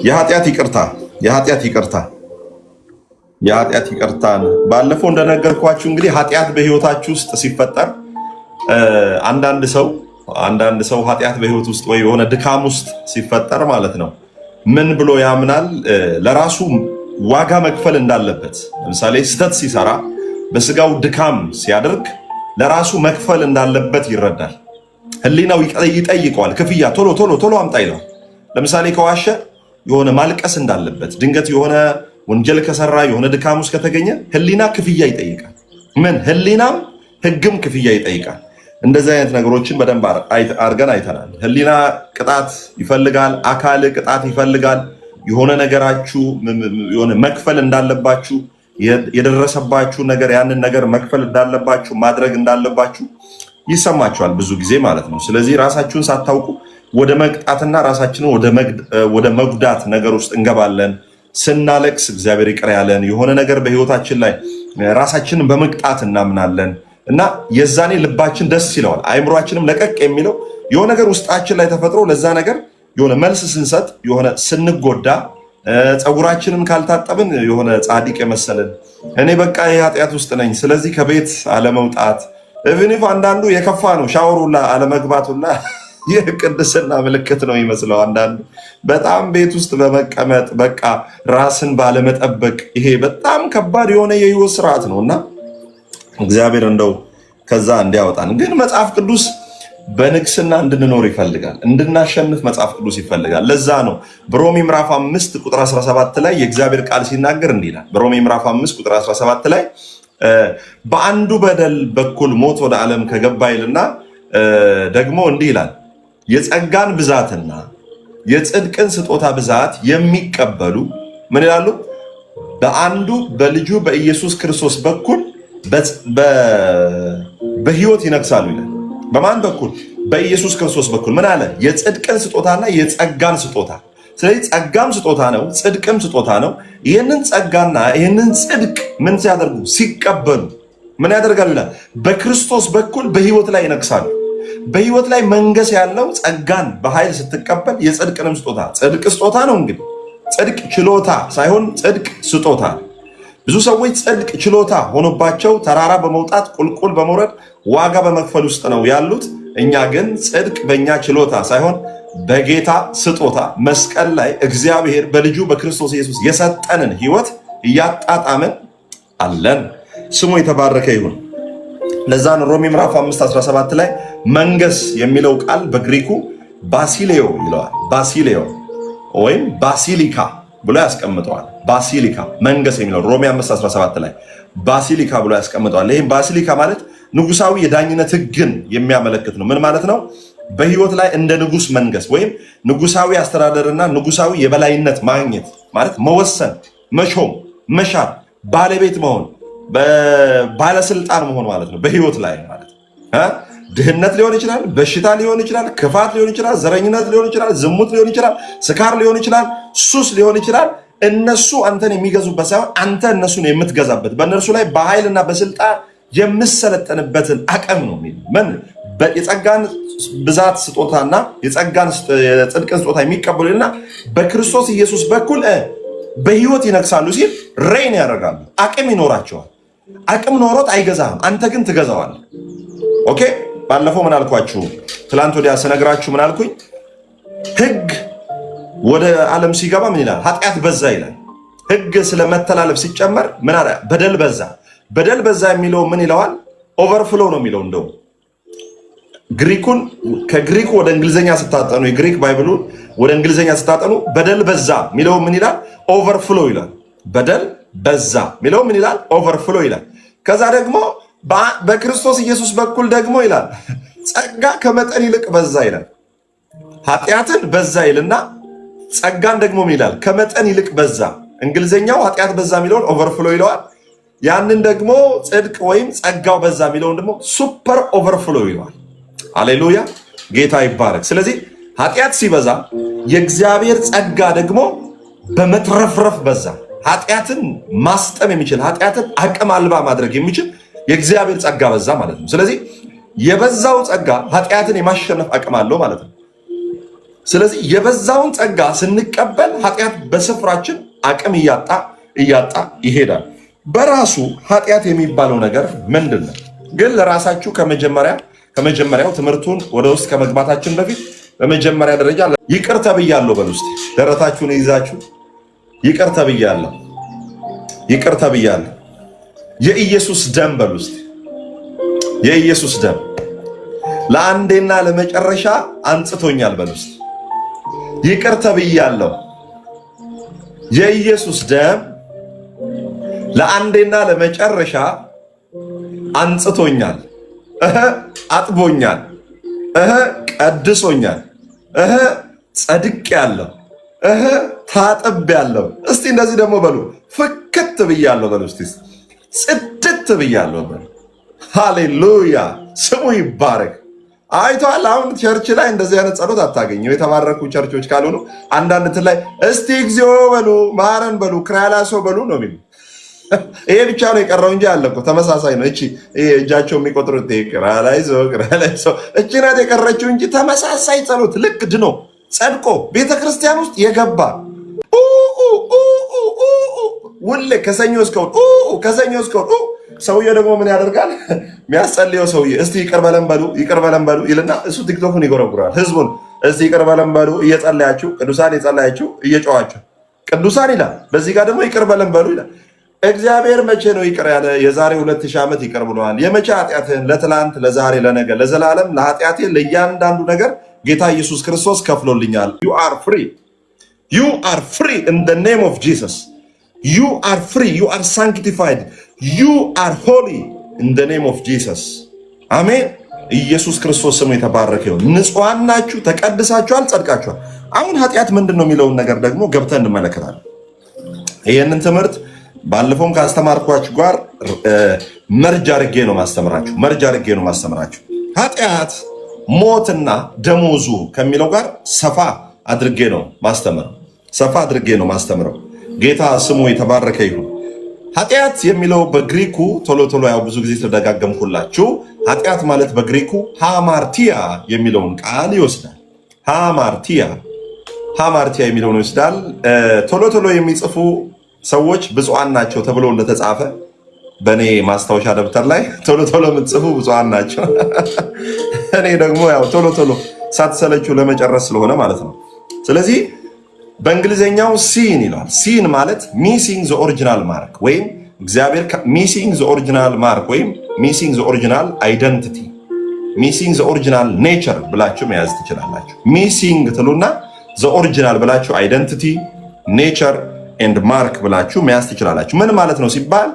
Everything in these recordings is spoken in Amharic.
የኃጢአት ይቅርታ የኃጢአት ይቅርታ የኃጢአት ይቅርታን ባለፈው እንደነገርኳችሁ እንግዲህ ኃጢአት በህይወታችሁ ውስጥ ሲፈጠር አንዳንድ ሰው ኃጢአት በህይወት ውስጥ ወይ የሆነ ድካም ውስጥ ሲፈጠር ማለት ነው ምን ብሎ ያምናል? ለራሱ ዋጋ መክፈል እንዳለበት። ለምሳሌ ስህተት ሲሰራ በስጋው ድካም ሲያደርግ ለራሱ መክፈል እንዳለበት ይረዳል። ህሊናው ይጠይቀዋል፣ ክፍያ ቶሎ አምጣ ይለዋል። ለምሳሌ ከዋሸ የሆነ ማልቀስ እንዳለበት፣ ድንገት የሆነ ወንጀል ከሰራ የሆነ ድካም ውስጥ ከተገኘ ህሊና ክፍያ ይጠይቃል። ምን ህሊናም ህግም ክፍያ ይጠይቃል። እንደዚህ አይነት ነገሮችን በደንብ አድርገን አይተናል። ህሊና ቅጣት ይፈልጋል፣ አካል ቅጣት ይፈልጋል። የሆነ ነገራችሁ የሆነ መክፈል እንዳለባችሁ፣ የደረሰባችሁ ነገር ያንን ነገር መክፈል እንዳለባችሁ፣ ማድረግ እንዳለባችሁ ይሰማችኋል ብዙ ጊዜ ማለት ነው። ስለዚህ ራሳችሁን ሳታውቁ ወደ መቅጣትና ራሳችንን ወደ መጉዳት ነገር ውስጥ እንገባለን። ስናለቅስ እግዚአብሔር ይቅር ያለን የሆነ ነገር በህይወታችን ላይ ራሳችንን በመቅጣት እናምናለን እና የዛኔ ልባችን ደስ ይለዋል። አይምሯችንም ለቀቅ የሚለው የሆነ ነገር ውስጣችን ላይ ተፈጥሮ ለዛ ነገር የሆነ መልስ ስንሰጥ የሆነ ስንጎዳ ፀጉራችንን ካልታጠብን የሆነ ጻድቅ የመሰለን እኔ በቃ የኃጢአት ውስጥ ነኝ ስለዚህ ከቤት አለመውጣት እብኒፍ አንዳንዱ የከፋ ነው። ሻወሩላ አለመግባቱላ የቅድስና ምልክት ነው ይመስለው። አንዳንዱ በጣም ቤት ውስጥ በመቀመጥ በቃ ራስን ባለመጠበቅ ይሄ በጣም ከባድ የሆነ የህይወት ስርዓት ነው እና እግዚአብሔር እንደው ከዛ እንዲያወጣን። ግን መጽሐፍ ቅዱስ በንግስና እንድንኖር ይፈልጋል፣ እንድናሸንፍ መጽሐፍ ቅዱስ ይፈልጋል። ለዛ ነው በሮሜ ምዕራፍ 5 ቁጥር 17 ላይ የእግዚአብሔር ቃል ሲናገር እንዲህ ይላል። በሮሜ ምዕራፍ 5 ቁጥር 17 ላይ በአንዱ በደል በኩል ሞት ወደ ዓለም ከገባ ይልና ደግሞ እንዲህ ይላል የጸጋን ብዛትና የጽድቅን ስጦታ ብዛት የሚቀበሉ ምን ይላሉ? በአንዱ በልጁ በኢየሱስ ክርስቶስ በኩል በህይወት ይነግሳሉ ይላል። በማን በኩል? በኢየሱስ ክርስቶስ በኩል ምን አለ? የጽድቅን ስጦታና የጸጋን ስጦታ። ስለዚህ ጸጋም ስጦታ ነው፣ ጽድቅም ስጦታ ነው። ይህንን ጸጋና ይህንን ጽድቅ ምን ሲያደርጉ? ሲቀበሉ ምን ያደርጋሉ ይላል? በክርስቶስ በኩል በህይወት ላይ ይነግሳሉ። በህይወት ላይ መንገስ ያለው ጸጋን በኃይል ስትቀበል የጽድቅንም ስጦታ። ጽድቅ ስጦታ ነው እንግዲህ ጽድቅ ችሎታ ሳይሆን ጽድቅ ስጦታ። ብዙ ሰዎች ጽድቅ ችሎታ ሆኖባቸው ተራራ በመውጣት ቁልቁል በመውረድ ዋጋ በመክፈል ውስጥ ነው ያሉት። እኛ ግን ጽድቅ በእኛ ችሎታ ሳይሆን በጌታ ስጦታ መስቀል ላይ እግዚአብሔር በልጁ በክርስቶስ ኢየሱስ የሰጠንን ህይወት እያጣጣምን አለን። ስሙ የተባረከ ይሁን። ለዛ ነው ሮሜ ምዕራፍ 5:17 ላይ መንገስ የሚለው ቃል በግሪኩ ባሲሌዮ ይለዋል። ባሲሌዮ ወይም ባሲሊካ ብሎ ያስቀምጠዋል። ባሲሊካ መንገስ የሚለው ሮሜ 5:17 ላይ ባሲሊካ ብሎ ያስቀምጠዋል። ይህም ባሲሊካ ማለት ንጉሳዊ የዳኝነት ህግን የሚያመለክት ነው። ምን ማለት ነው? በህይወት ላይ እንደ ንጉስ መንገስ ወይም ንጉሳዊ አስተዳደርና ንጉሳዊ የበላይነት ማግኘት ማለት መወሰን፣ መሾም፣ መሻር፣ ባለቤት መሆን፣ ባለስልጣን መሆን ማለት ነው። በህይወት ላይ ማለት ድህነት ሊሆን ይችላል፣ በሽታ ሊሆን ይችላል፣ ክፋት ሊሆን ይችላል፣ ዘረኝነት ሊሆን ይችላል፣ ዝሙት ሊሆን ይችላል፣ ስካር ሊሆን ይችላል፣ ሱስ ሊሆን ይችላል። እነሱ አንተን የሚገዙበት ሳይሆን አንተ እነሱን የምትገዛበት በእነርሱ ላይ በኃይልና በስልጣን የምሰለጠንበትን አቅም ነው የሚል የጸጋን ብዛት ስጦታና የጽድቅን ስጦታ የሚቀበሉና በክርስቶስ ኢየሱስ በኩል በህይወት ይነግሳሉ ሲል ሬን ያደርጋሉ። አቅም ይኖራቸዋል። አቅም ኖሮት አይገዛህም፣ አንተ ግን ትገዛዋል። ኦኬ። ባለፈው ምን አልኳችሁ? ትላንት ወዲያ ስነግራችሁ ምን አልኩኝ? ህግ ወደ ዓለም ሲገባ ምን ይላል? ኃጢአት በዛ ይላል። ህግ ስለመተላለፍ ሲጨመር ምን አለ? በደል በዛ። በደል በዛ የሚለው ምን ይለዋል? ኦቨርፍሎ ነው የሚለው። እንደው ግሪኩን ከግሪክ ወደ እንግሊዝኛ ስታጠኑ የግሪክ ባይብሉን ወደ እንግሊዝኛ ስታጠኑ በደል በዛ የሚለው ምን ይላል? ኦቨርፍሎ ይላል። በደል በዛ የሚለው ምን ይላል? ኦቨርፍሎ ይላል። ከዛ ደግሞ በክርስቶስ ኢየሱስ በኩል ደግሞ ይላል ጸጋ ከመጠን ይልቅ በዛ ይላል። ኃጢአትን በዛ ይልና ጸጋን ደግሞ ምን ይላል? ከመጠን ይልቅ በዛ። እንግሊዝኛው ኃጢአት በዛ የሚለውን ኦቨርፍሎ ይለዋል። ያንን ደግሞ ጽድቅ ወይም ጸጋው በዛ የሚለውን ደግሞ ሱፐር ኦቨርፍሎ ይለዋል። አሌሉያ፣ ጌታ ይባረክ። ስለዚህ ኃጢአት ሲበዛ የእግዚአብሔር ጸጋ ደግሞ በመትረፍረፍ በዛ። ኃጢአትን ማስጠም የሚችል ኃጢአትን አቅም አልባ ማድረግ የሚችል የእግዚአብሔር ጸጋ በዛ ማለት ነው። ስለዚህ የበዛው ጸጋ ኃጢአትን የማሸነፍ አቅም አለው ማለት ነው። ስለዚህ የበዛውን ጸጋ ስንቀበል ኃጢአት በስፍራችን አቅም እያጣ ይሄዳል። በራሱ ኃጢአት የሚባለው ነገር ምንድን ነው? ግን ለራሳችሁ ከመጀመሪያው ትምህርቱን ወደ ውስጥ ከመግባታችን በፊት በመጀመሪያ ደረጃ ይቅር ተብያለሁ በሉ እስቲ። ደረታችሁን ይዛችሁ ይቅር ተብያለሁ፣ ይቅር ተብያለሁ። የኢየሱስ ደም በሉ እስቲ። የኢየሱስ ደም ለአንዴና ለመጨረሻ አንጽቶኛል በሉ እስቲ። ይቅር ተብያለሁ። የኢየሱስ ደም ለአንዴና ለመጨረሻ አንጽቶኛል፣ አጥቦኛል፣ ቀድሶኛል፣ ጸድቄያለሁ፣ ታጥቤያለሁ። እስቲ እንደዚህ ደግሞ በሉ፣ ፍክት ብያለሁ በሉ እስቲ። ጽድት ብያለሁ በሉ። ሃሌሉያ፣ ስሙ ይባረክ። አይቷል። አሁን ቸርች ላይ እንደዚህ አይነት ጸሎት አታገኘው። የተባረኩ ቸርቾች ካልሆኑ አንዳንድ እንትን ላይ እስቲ እግዚኦ በሉ፣ ማረን በሉ፣ ክራላሶ በሉ ነው የሚሉ። ይሄ ብቻ ነው የቀረው እንጂ አለ እኮ ተመሳሳይ ነው። እቺ እጃቸው የሚቆጥሩት ክራላይዞ እቺ ናት የቀረችው እንጂ ተመሳሳይ ጸሎት ልክ ድኖ ጸድቆ ቤተክርስቲያን ውስጥ የገባ ውሌ ከሰኞ እስከ ሰውዬው ደግሞ ምን ያደርጋል? የሚያስጸልየው ሰውዬ እስቲ ይቅር በለን በሉ ይልና እሱ ቲክቶክን ይጎረጉራል። ህዝቡን እስቲ ይቅር በለን በሉ እየጸለያችሁ ቅዱሳን የጸለያችሁ እየጨዋችሁ ቅዱሳን ይላል። በዚህ ጋር ደግሞ ይቅር በለን በሉ ይላል። እግዚአብሔር መቼ ነው ይቅር ያለ? የዛሬ 2000 ዓመት ይቅር ብለዋል። የመቼ ኃጢአትህን? ለትላንት፣ ለዛሬ፣ ለነገ፣ ለዘላለም ለኃጢአቴ ለእያንዳንዱ ነገር ጌታ ኢየሱስ ክርስቶስ ከፍሎልኛል። ዩ አር ፍሪ in the name of Jesus. You are free. You are sanctified. You are holy in the name of Jesus. አሜን። ኢየሱስ ክርስቶስ ስሙ የተባረከ ይሁን። ንጹሐን ናችሁ፣ ተቀድሳችኋል፣ ጸድቃችኋል። አሁን ኃጢአት ምንድን ነው የሚለውን ነገር ደግሞ ገብተን እንመለከታለን። ይህንን ትምህርት ባለፈውም ካስተማርኳችሁ ጋር መርጃ አድርጌ ነው ማስተምራችሁ። ኃጢአት ሞትና ደሞዙ ከሚለው ጋር ሰፋ አድርጌ ነው ማስተምረው። ጌታ ስሙ የተባረከ ይሁን። ኃጢአት የሚለው በግሪኩ ቶሎ ያው ብዙ ጊዜ ተደጋገምኩላችሁ። ኃጢአት ማለት በግሪኩ ሃማርቲያ የሚለውን ቃል ይወስዳል። ሃማርቲያ የሚለውን ይወስዳል። ቶሎ የሚጽፉ ሰዎች ብፁዓን ናቸው ተብሎ እንደተጻፈ በእኔ ማስታወሻ ደብተር ላይ ቶሎ የምትጽፉ ብፁዓን ናቸው። እኔ ደግሞ ያው ቶሎ ሳትሰለችው ለመጨረስ ስለሆነ ማለት ነው። ስለዚህ በእንግሊዝኛው ሲን ይለዋል። ሲን ማለት ሚሲንግ ዘ ኦሪጂናል ማርክ ወይም እግዚአብሔር ሚሲንግ ዘ ኦሪጂናል ማርክ ወይም ሚሲንግ ዘ ኦሪጂናል አይደንቲቲ፣ ሚሲንግ ዘ ኦሪጂናል ኔቸር ብላችሁ መያዝ ትችላላችሁ። ሚሲንግ ትሉና ዘ ኦሪጂናል ብላችሁ አይደንቲቲ፣ ኔቸር ኤንድ ማርክ ብላችሁ መያዝ ትችላላችሁ። ምን ማለት ነው ሲባል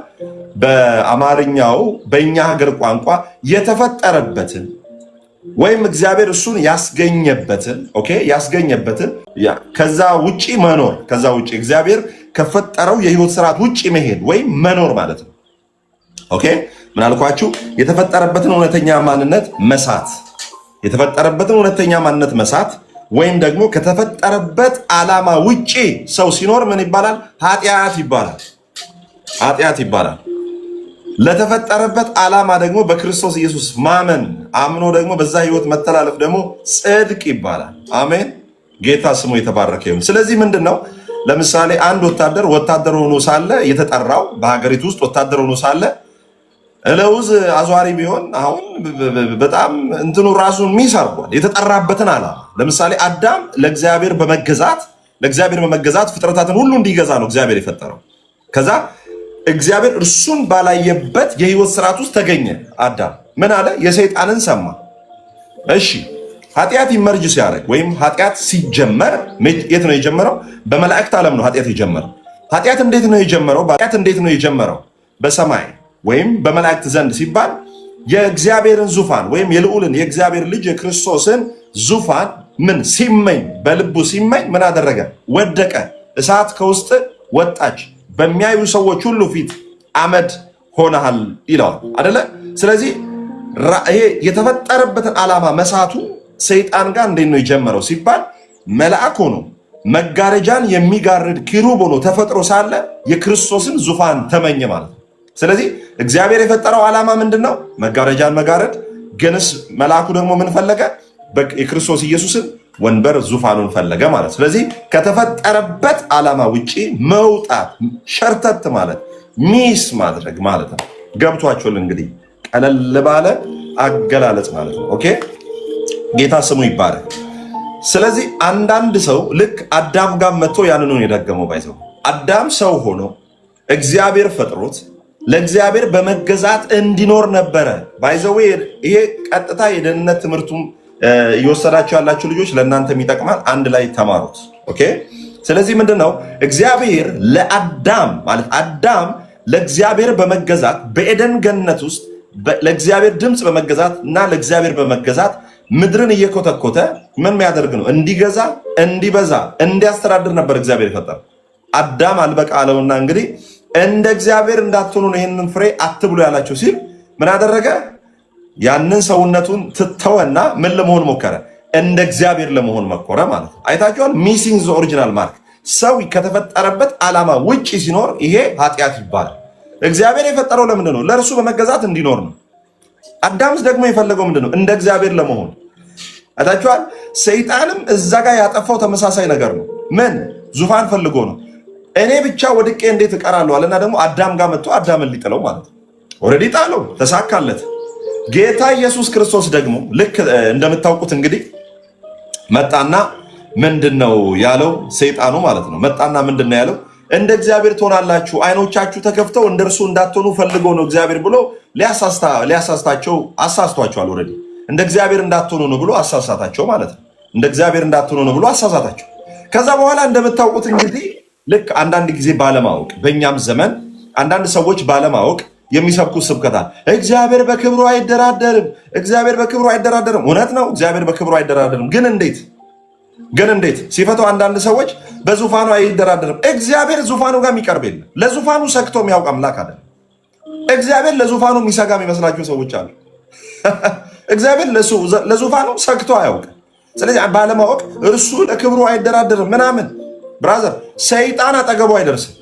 በአማርኛው በእኛ ሀገር ቋንቋ የተፈጠረበትን ወይም እግዚአብሔር እሱን ያስገኘበትን ከዛ ውጪ መኖር፣ ከዛ ውጪ እግዚአብሔር ከፈጠረው የህይወት ስርዓት ውጪ መሄድ ወይም መኖር ማለት ነው። ኦኬ ምን አልኳችሁ? የተፈጠረበትን እውነተኛ ማንነት መሳት ወይም ደግሞ ከተፈጠረበት ዓላማ ውጪ ሰው ሲኖር ምን ይባላል? ኃጢአት ይባላል። ለተፈጠረበት ዓላማ ደግሞ በክርስቶስ ኢየሱስ ማመን አምኖ ደግሞ በዛ ህይወት መተላለፍ ደግሞ ጽድቅ ይባላል። አሜን። ጌታ ስሙ የተባረከ ይሁን። ስለዚህ ምንድን ነው ለምሳሌ አንድ ወታደር ሆኖ ሳለ የተጠራው በሀገሪቱ ውስጥ ወታደር ሆኖ ሳለ ለውዝ አዟሪ ቢሆን አሁን በጣም እንትኑ ራሱን ሚስ አድርጓል የተጠራበትን ዓላማ። ለምሳሌ አዳም ለእግዚአብሔር በመገዛት ፍጥረታትን ሁሉ እንዲገዛ ነው እግዚአብሔር የፈጠረው። ከዛ እግዚአብሔር እርሱን ባላየበት የህይወት ስርዓት ውስጥ ተገኘ። አዳም ምን አለ? የሰይጣንን ሰማ። እሺ ኃጢአት ኢመርጅ ሲያደርግ ወይም ኃጢአት ሲጀመር የት ነው የጀመረው? በመላእክት ዓለም ነው ኃጢአት የጀመረው። ኃጢአት እንዴት ነው የጀመረው? በሰማይ ወይም በመላእክት ዘንድ ሲባል የእግዚአብሔርን ዙፋን ወይም የልዑልን የእግዚአብሔር ልጅ የክርስቶስን ዙፋን በልቡ ሲመኝ ምን አደረገ? ወደቀ። እሳት ከውስጥ ወጣች። በሚያዩ ሰዎች ሁሉ ፊት አመድ ሆነሃል ይለዋል አደለ? ስለዚህ ይሄ የተፈጠረበትን ዓላማ መሳቱ ሰይጣን ጋር እንዴት ነው የጀመረው ሲባል መልአክ ሆኖ መጋረጃን የሚጋርድ ኪሩብ ሆኖ ተፈጥሮ ሳለ የክርስቶስን ዙፋን ተመኘ ማለት ነው። ስለዚህ እግዚአብሔር የፈጠረው ዓላማ ምንድን ነው? መጋረጃን መጋረድ። ግንስ መልአኩ ደግሞ ምን ፈለገ? የክርስቶስ ኢየሱስን ወንበር ዙፋኑን ፈለገ ማለት። ስለዚህ ከተፈጠረበት ዓላማ ውጪ መውጣት ሸርተት ማለት ሚስ ማድረግ ማለት ነው። ገብቷችኋል? እንግዲህ ቀለል ባለ አገላለጽ ማለት ነው። ኦኬ፣ ጌታ ስሙ ይባረክ። ስለዚህ አንዳንድ ሰው ልክ አዳም ጋር መጥቶ ያንኑን የደገመው ባይዘው አዳም ሰው ሆኖ እግዚአብሔር ፈጥሮት ለእግዚአብሔር በመገዛት እንዲኖር ነበረ። ባይዘው ይሄ ቀጥታ የደህንነት ትምህርቱም እየወሰዳችሁ ያላችሁ ልጆች ለእናንተም ይጠቅማል። አንድ ላይ ተማሩት። ኦኬ። ስለዚህ ምንድነው እግዚአብሔር ለአዳም ማለት አዳም ለእግዚአብሔር በመገዛት በኤደን ገነት ውስጥ ለእግዚአብሔር ድምፅ በመገዛት እና ለእግዚአብሔር በመገዛት ምድርን እየኮተኮተ ምን የሚያደርግ ነው? እንዲገዛ፣ እንዲበዛ፣ እንዲያስተዳድር ነበር እግዚአብሔር የፈጠረው። አዳም አልበቃ አለውና እንግዲህ እንደ እግዚአብሔር እንዳትሆኑ ነው ይህንን ፍሬ አትብሉ ያላቸው ሲል ምን አደረገ? ያንን ሰውነቱን ትተወና ምን ለመሆን ሞከረ? እንደ እግዚአብሔር ለመሆን መኮረ ማለት ነው። አይታችኋል? ሚሲንግ ዘ ኦሪጂናል ማርክ። ሰው ከተፈጠረበት ዓላማ ውጪ ሲኖር ይሄ ኃጢአት ይባላል። እግዚአብሔር የፈጠረው ለምንድን ነው? ለእርሱ በመገዛት እንዲኖር ነው። አዳምስ ደግሞ የፈለገው ምንድን ነው? እንደ እግዚአብሔር ለመሆን። አይታችኋል? ሰይጣንም እዛ ጋር ያጠፋው ተመሳሳይ ነገር ነው። ምን? ዙፋን ፈልጎ ነው። እኔ ብቻ ወድቄ እንዴት እቀራለሁ አለና ደግሞ አዳም ጋር መጥቶ አዳምን ሊጥለው ማለት ነው። ኦልሬዲ ጣለው፣ ተሳካለት። ጌታ ኢየሱስ ክርስቶስ ደግሞ ልክ እንደምታውቁት እንግዲህ መጣና ምንድነው ያለው? ሰይጣኑ ማለት ነው። መጣና ምንድነው ያለው? እንደ እግዚአብሔር ትሆናላችሁ፣ አይኖቻችሁ ተከፍተው እንደርሱ እንዳትሆኑ ፈልጎ ነው እግዚአብሔር ብሎ ሊያሳስታቸው አሳስቷቸዋል። ኦልሬዲ እንደ እግዚአብሔር እንዳትሆኑ ነው ብሎ አሳሳታቸው ማለት ነው። እንደ እግዚአብሔር እንዳትሆኑ ነው ብሎ አሳሳታቸው። ከዛ በኋላ እንደምታውቁት እንግዲህ ልክ አንዳንድ ጊዜ ባለማወቅ በእኛም ዘመን አንዳንድ ሰዎች ባለማወቅ የሚሰብኩት ስብከታል። እግዚአብሔር በክብሩ አይደራደርም፣ እግዚአብሔር በክብሩ አይደራደርም። እውነት ነው፣ እግዚአብሔር በክብሩ አይደራደርም። ግን እንዴት ሲፈተው አንዳንድ ሰዎች በዙፋኑ አይደራደርም። እግዚአብሔር ዙፋኑ ጋር የሚቀርብ የለም። ለዙፋኑ ሰግቶ የሚያውቅ አምላክ አይደለም። እግዚአብሔር ለዙፋኑ የሚሰጋ የሚመስላቸው ሰዎች አሉ። እግዚአብሔር ለዙፋኑ ሰግቶ አያውቅም። ስለዚህ ባለማወቅ እርሱ ለክብሩ አይደራደርም ምናምን። ብራዘር ሰይጣን አጠገቡ አይደርስም።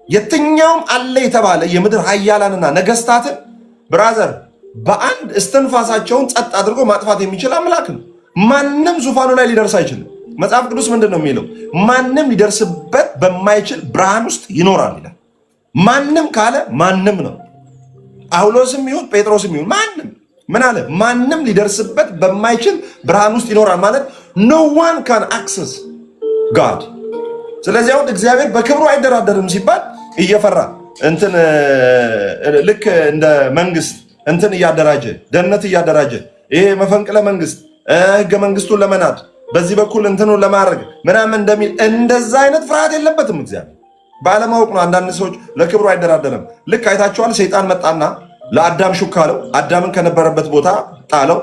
የትኛውም አለ የተባለ የምድር ኃያላንና ነገስታትን ብራዘር በአንድ እስትንፋሳቸውን ጸጥ አድርጎ ማጥፋት የሚችል አምላክ ነው። ማንም ዙፋኑ ላይ ሊደርስ አይችልም። መጽሐፍ ቅዱስ ምንድን ነው የሚለው? ማንም ሊደርስበት በማይችል ብርሃን ውስጥ ይኖራል ይላል። ማንም ካለ ማንም ነው። ጳውሎስም ይሁን ጴጥሮስም ይሁን ማንም ምን አለ? ማንም ሊደርስበት በማይችል ብርሃን ውስጥ ይኖራል ማለት ኖ ዋን ካን አክሰስ ጋድ። ስለዚህ አሁን እግዚአብሔር በክብሩ አይደራደርም ሲባል እየፈራ እንትን ልክ እንደ መንግስት እንትን እያደራጀ ደህንነት እያደራጀ ይሄ መፈንቅለ መንግስት ህገ መንግስቱን ለመናድ በዚህ በኩል እንትኑን ለማድረግ ምናምን እንደሚል እንደዛ አይነት ፍርሃት የለበትም እግዚአብሔር። ባለማወቅ ነው። አንዳንድ ሰዎች ለክብሩ አይደራደርም። ልክ አይታችኋል። ሰይጣን መጣና ለአዳም ሹክ አለው። አዳምን ከነበረበት ቦታ ጣለው።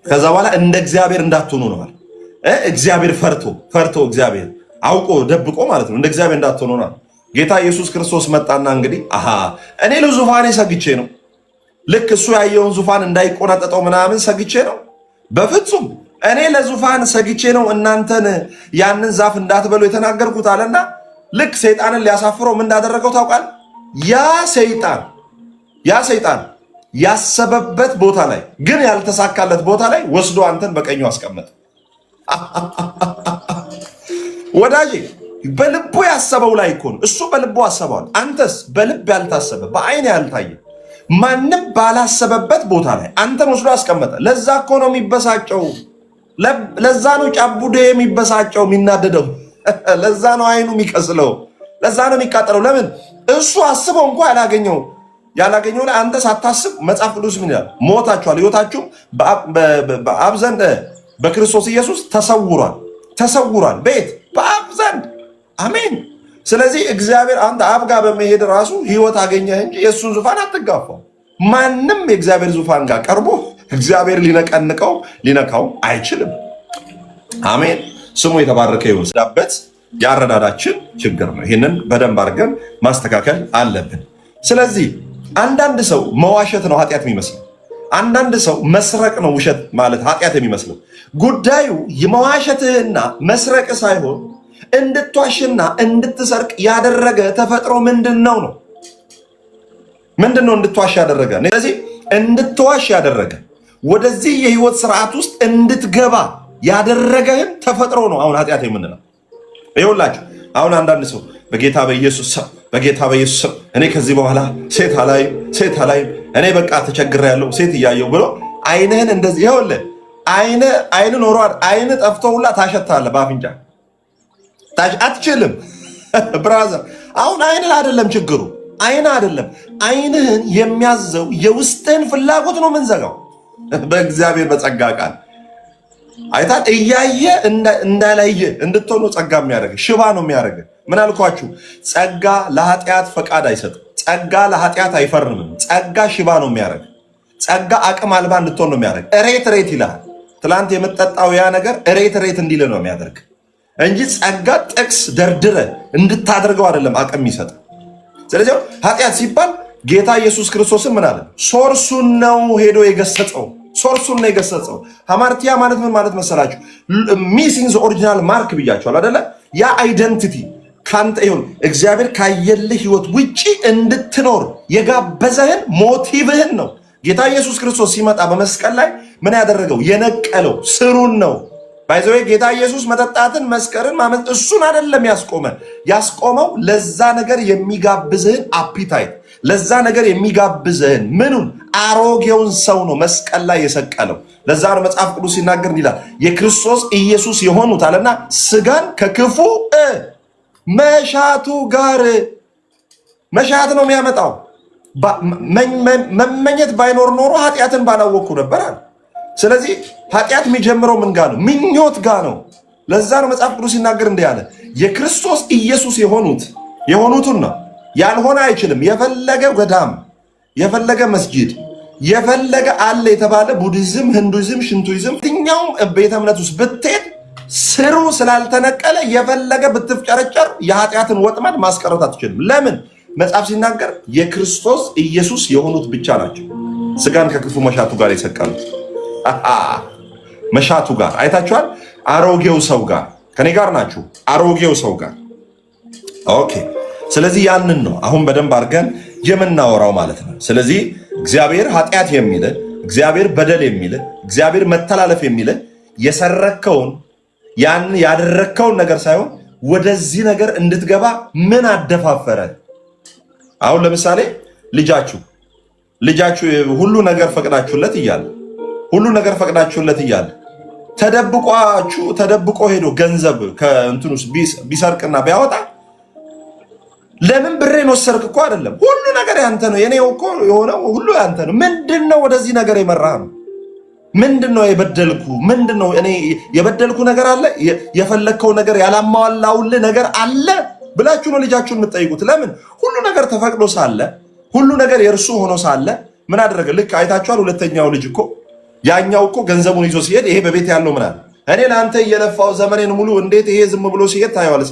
ከዛ በኋላ እንደ እግዚአብሔር እንዳትሆኑ ነው ማለት እግዚአብሔር ፈርቶ እግዚአብሔር አውቆ ደብቆ ማለት ነው። እንደ እግዚአብሔር እንዳትሆኑ ነው። ጌታ ኢየሱስ ክርስቶስ መጣና እንግዲህ እኔ ለዙፋኔ ሰግቼ ነው። ልክ እሱ ያየውን ዙፋን እንዳይቆናጠጠው ምናምን ሰግቼ ነው። በፍጹም እኔ ለዙፋን ሰግቼ ነው እናንተን ያንን ዛፍ እንዳትበሉ የተናገርኩት አለና ልክ ሰይጣንን ሊያሳፍረው ምን እንዳደረገው ታውቃል? ያ ሰይጣን ያሰበበት ቦታ ላይ ግን ያልተሳካለት ቦታ ላይ ወስዶ አንተን በቀኙ አስቀመጠ። ወዳጄ በልቡ ያሰበው ላይ እኮ ነው። እሱ በልቡ አሰበዋል። አንተስ በልብ ያልታሰበ በአይን ያልታየ ማንም ባላሰበበት ቦታ ላይ አንተን ወስዶ አስቀመጠ። ለዛ እኮ ነው የሚበሳጨው። ለዛ ነው ጫቡዴ የሚበሳጨው የሚናደደው። ለዛ ነው አይኑ የሚቀስለው። ለዛ ነው የሚቃጠለው። ለምን? እሱ አስበው እንኳ ያላገኘው ላይ አንተ ሳታስብ መጽሐፍ ቅዱስ ምን ይላል? ሞታችኋል፣ ሕይወታችሁም በአብ ዘንድ በክርስቶስ ኢየሱስ ተሰውሯል። ቤት በአብ ዘንድ አሜን። ስለዚህ እግዚአብሔር አንተ አብ ጋር በመሄድ ራሱ ሕይወት አገኘህ እንጂ የእሱን ዙፋን አትጋፋው። ማንም የእግዚአብሔር ዙፋን ጋር ቀርቦ እግዚአብሔር ሊነካው አይችልም። አሜን። ስሙ የተባረከ ይሁን። ስዳበት ያረዳዳችን ችግር ነው። ይህንን በደንብ አድርገን ማስተካከል አለብን። ስለዚህ አንዳንድ ሰው መዋሸት ነው ኃጢአት የሚመስለው። አንዳንድ ሰው መስረቅ ነው ውሸት ማለት ኃጢአት የሚመስለው። ጉዳዩ የመዋሸትህና መስረቅ ሳይሆን እንድትዋሽና እንድትሰርቅ ያደረገ ተፈጥሮ ምንድን ነው? እንድትዋሽ ያደረገ? ስለዚህ እንድትዋሽ ያደረገ ወደዚህ የህይወት ስርዓት ውስጥ እንድትገባ ያደረገህን ተፈጥሮ ነው አሁን ኃጢአት የምንለው። ይኸውላችሁ አሁን አንዳንድ ሰው በጌታ በኢየሱስ ስም እኔ ከዚህ በኋላ ሴት አላይም እኔ በቃ ተቸግሬያለሁ ሴት እያየሁ ብሎ አይንህን እንደዚህ ይኸውልህ አይን ኖሯል አይን ጠፍቶ ሁላ ታሸታለህ በአፍንጫ አትችልም። ብራዘር አሁን አይንን አይደለም ችግሩ አይደለም አይንህን የሚያዘው የውስጥህን ፍላጎት ነው ምንዘጋው። በእግዚአብሔር በጸጋ ቃል አይታል እያየ እንዳላየ እንድትሆኑ ጸጋ የሚያደርግ ሽባ ነው የሚያደርግ። ምን አልኳችሁ? ጸጋ ለኃጢአት ፈቃድ አይሰጥም። ጸጋ ለኃጢአት አይፈርምም። ጸጋ ሽባ ነው የሚያደርግ። ጸጋ አቅም አልባ እንድትሆን ነው የሚያደርግ። እሬት ይልሃል። ትላንት የምትጠጣው ያ ነገር እሬት እንዲል ነው የሚያደርግ እንጂ ጸጋ ጥቅስ ደርድረ እንድታደርገው አይደለም አቅም ይሰጥ። ስለዚህ ኃጢአት ሲባል ጌታ ኢየሱስ ክርስቶስን ምን አለ? ሶርሱን ነው ሄዶ የገሰጸው። ሶርሱን ነው የገሰጸው። ሀማርቲያ ማለት ምን ማለት መሰላችሁ? ሚሲንግ ዘ ኦሪጂናል ማርክ ብያችኋል አይደለ? ያ አይደንቲቲ ካንተ ይሁን እግዚአብሔር ካየልህ ህይወት ውጪ እንድትኖር የጋበዘህን ሞቲቭህን ነው። ጌታ ኢየሱስ ክርስቶስ ሲመጣ በመስቀል ላይ ምን ያደረገው? የነቀለው ስሩን ነው። ባይዘዌ ጌታ ኢየሱስ መጠጣትን፣ መስከርን፣ ማመን እሱን አይደለም ያስቆመው ለዛ ነገር የሚጋብዝህን አፒታይት፣ ለዛ ነገር የሚጋብዝህን ምኑን? አሮጌውን ሰው ነው መስቀል ላይ የሰቀለው። ለዛ ነው መጽሐፍ ቅዱስ ሲናገር ይላል የክርስቶስ ኢየሱስ የሆኑት አለና ስጋን ከክፉ መሻቱ ጋር መሻት ነው የሚያመጣው። መመኘት ባይኖር ኖሮ ኃጢአትን ባላወቅኩ ነበር አለ። ስለዚህ ኃጢአት የሚጀምረው ምን ጋር ነው? ምኞት ጋር ነው። ለዛ ነው መጽሐፍ ቅዱስ ሲናገር እንዲህ ያለ የክርስቶስ ኢየሱስ የሆኑትን ነው። ያልሆነ አይችልም። የፈለገ ገዳም፣ የፈለገ መስጂድ፣ የፈለገ አለ የተባለ ቡዲዝም፣ ህንዱይዝም፣ ሽንቱይዝም የትኛውም ቤተ እምነት ውስጥ ብትሄድ ስሩ ስላልተነቀለ የፈለገ ብትፍጨረጨር የኃጢአትን ወጥመድ ማስቀረት አትችልም። ለምን? መጽሐፍ ሲናገር የክርስቶስ ኢየሱስ የሆኑት ብቻ ናቸው ስጋን ከክፉ መሻቱ ጋር የሰቀሉት። መሻቱ ጋር አይታችኋል። አሮጌው ሰው ጋር ከኔ ጋር ናችሁ። አሮጌው ሰው ጋር ኦኬ። ስለዚህ ያንን ነው አሁን በደንብ አድርገን የምናወራው ማለት ነው። ስለዚህ እግዚአብሔር ኃጢአት የሚል እግዚአብሔር በደል የሚል እግዚአብሔር መተላለፍ የሚል የሰረከውን ያን ያደረከውን ነገር ሳይሆን ወደዚህ ነገር እንድትገባ ምን አደፋፈረ? አሁን ለምሳሌ ልጃችሁ ሁሉ ነገር ፈቅዳችሁለት እያለ ተደብቆ ሄዶ ገንዘብ ከእንትን ውስጥ ቢሰርቅና ቢያወጣ ለምን ብሬን ወሰድክ እኮ አይደለም። ሁሉ ነገር ያንተ ነው። የኔ እኮ የሆነው ሁሉ ያንተ ነው። ምንድነው ወደዚህ ነገር የመራህ ነው? ምንድነው የበደልኩ? ምንድነው እኔ የበደልኩ ነገር አለ? የፈለግከው ነገር ያላማዋላውልህ ነገር አለ ብላችሁ ነው ልጃችሁን የምትጠይቁት። ለምን? ሁሉ ነገር ተፈቅዶ ሳለ ሁሉ ነገር የእርሱ ሆኖ ሳለ ምን አደረገ? ልክ አይታችኋል። ሁለተኛው ልጅ እኮ ያኛው እኮ ገንዘቡን ይዞ ሲሄድ ይሄ በቤት ያለው ምን አለ? እኔ ለአንተ እየለፋው ዘመኔን ሙሉ እንዴት ይሄ ዝም ብሎ ሲሄድ ታየዋለህ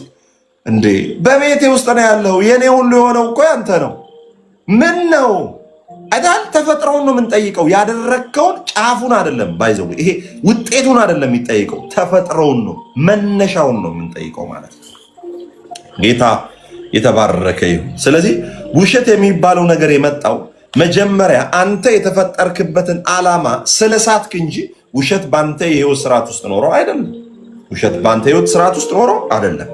እንዴ? በቤቴ ውስጥ ነው ያለው። የኔ ሁሉ የሆነው እኮ ያንተ ነው። ምን ነው አይታል? ተፈጥሮውን ነው የምንጠይቀው። ያደረከውን ጫፉን አይደለም፣ ባይዘው ይሄ ውጤቱን አይደለም የሚጠይቀው፣ ተፈጥሮውን ነው መነሻውን ነው የምንጠይቀው ማለት ነው። ጌታ የተባረከ ይሁን። ስለዚህ ውሸት የሚባለው ነገር የመጣው መጀመሪያ አንተ የተፈጠርክበትን ዓላማ ስለሳትክ እንጂ ውሸት ባንተ የህይወት ስርዓት ውስጥ ኖሮ አይደለም። ውሸት ባንተ የህይወት ስርዓት ውስጥ ኖሮ አይደለም።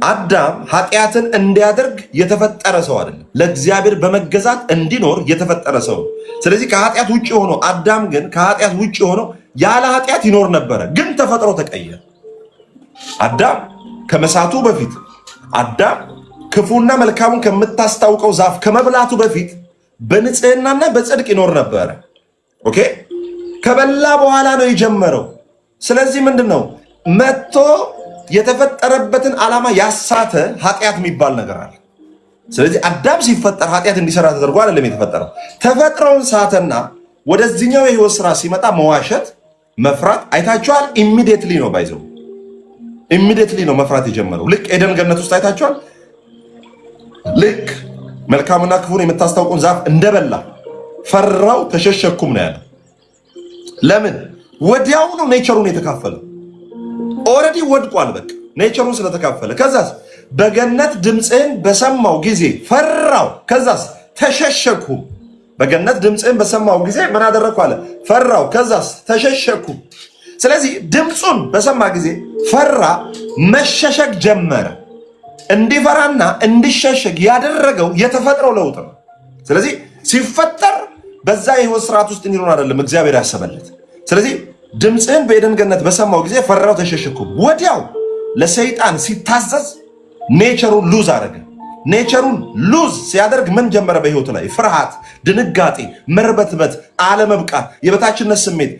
አዳም ኃጢአትን እንዲያደርግ የተፈጠረ ሰው አይደለም። ለእግዚአብሔር በመገዛት እንዲኖር የተፈጠረ ሰው ነው። ስለዚህ ከኃጢአት ውጭ ሆኖ አዳም ግን ከኃጢአት ውጭ ሆኖ ያለ ኃጢአት ይኖር ነበረ። ግን ተፈጥሮ ተቀየረ። አዳም ከመሳቱ በፊት አዳም ክፉና መልካሙን ከምታስታውቀው ዛፍ ከመብላቱ በፊት በንጽህናና በጽድቅ ይኖር ነበረ። ኦኬ። ከበላ በኋላ ነው የጀመረው። ስለዚህ ምንድነው መጥቶ የተፈጠረበትን ዓላማ ያሳተ ኃጢአት የሚባል ነገር አለ። ስለዚህ አዳም ሲፈጠር ኃጢአት እንዲሰራ ተደርጎ አይደለም የተፈጠረው። ተፈጥሮውን ሳተና ወደዚህኛው የህይወት ስራ ሲመጣ መዋሸት፣ መፍራት አይታችኋል። ኢሚዲየትሊ ነው ባይዘው ኢሚዲየትሊ ነው መፍራት የጀመረው። ልክ ኤደን ገነት ውስጥ አይታችኋል። ልክ መልካምና ክፉን የምታስታውቁን ዛፍ እንደበላ ፈራው ተሸሸኩም ነው ያለው። ለምን? ወዲያው ነው ኔቸሩን የተካፈለው። ኦልሬዲ ወድቋል። በቃ ኔቸሩን ስለተካፈለ። ከዛስ በገነት ድምፅህን በሰማው ጊዜ ፈራው። ከዛስ ተሸሸኩ። በገነት ድምፅህን በሰማው ጊዜ ምን አደረግኩ አለ? ፈራው። ከዛስ ተሸሸኩ። ስለዚህ ድምፁን በሰማ ጊዜ ፈራ፣ መሸሸግ ጀመረ። እንዲፈራና እንዲሸሸግ ያደረገው የተፈጥሮ ለውጥ ነው። ስለዚህ ሲፈጠር በዛ የህይወት ስርዓት ውስጥ እንዲሆን አይደለም እግዚአብሔር ያሰበለት። ስለዚህ ድምፅህን በኤደን ገነት በሰማው ጊዜ ፈራው፣ ተሸሸኩም። ወዲያው ለሰይጣን ሲታዘዝ ኔቸሩን ሉዝ አደረገ። ኔቸሩን ሉዝ ሲያደርግ ምን ጀመረ? በህይወቱ ላይ ፍርሃት፣ ድንጋጤ፣ መርበትበት፣ አለመብቃት፣ የበታችነት ስሜት፣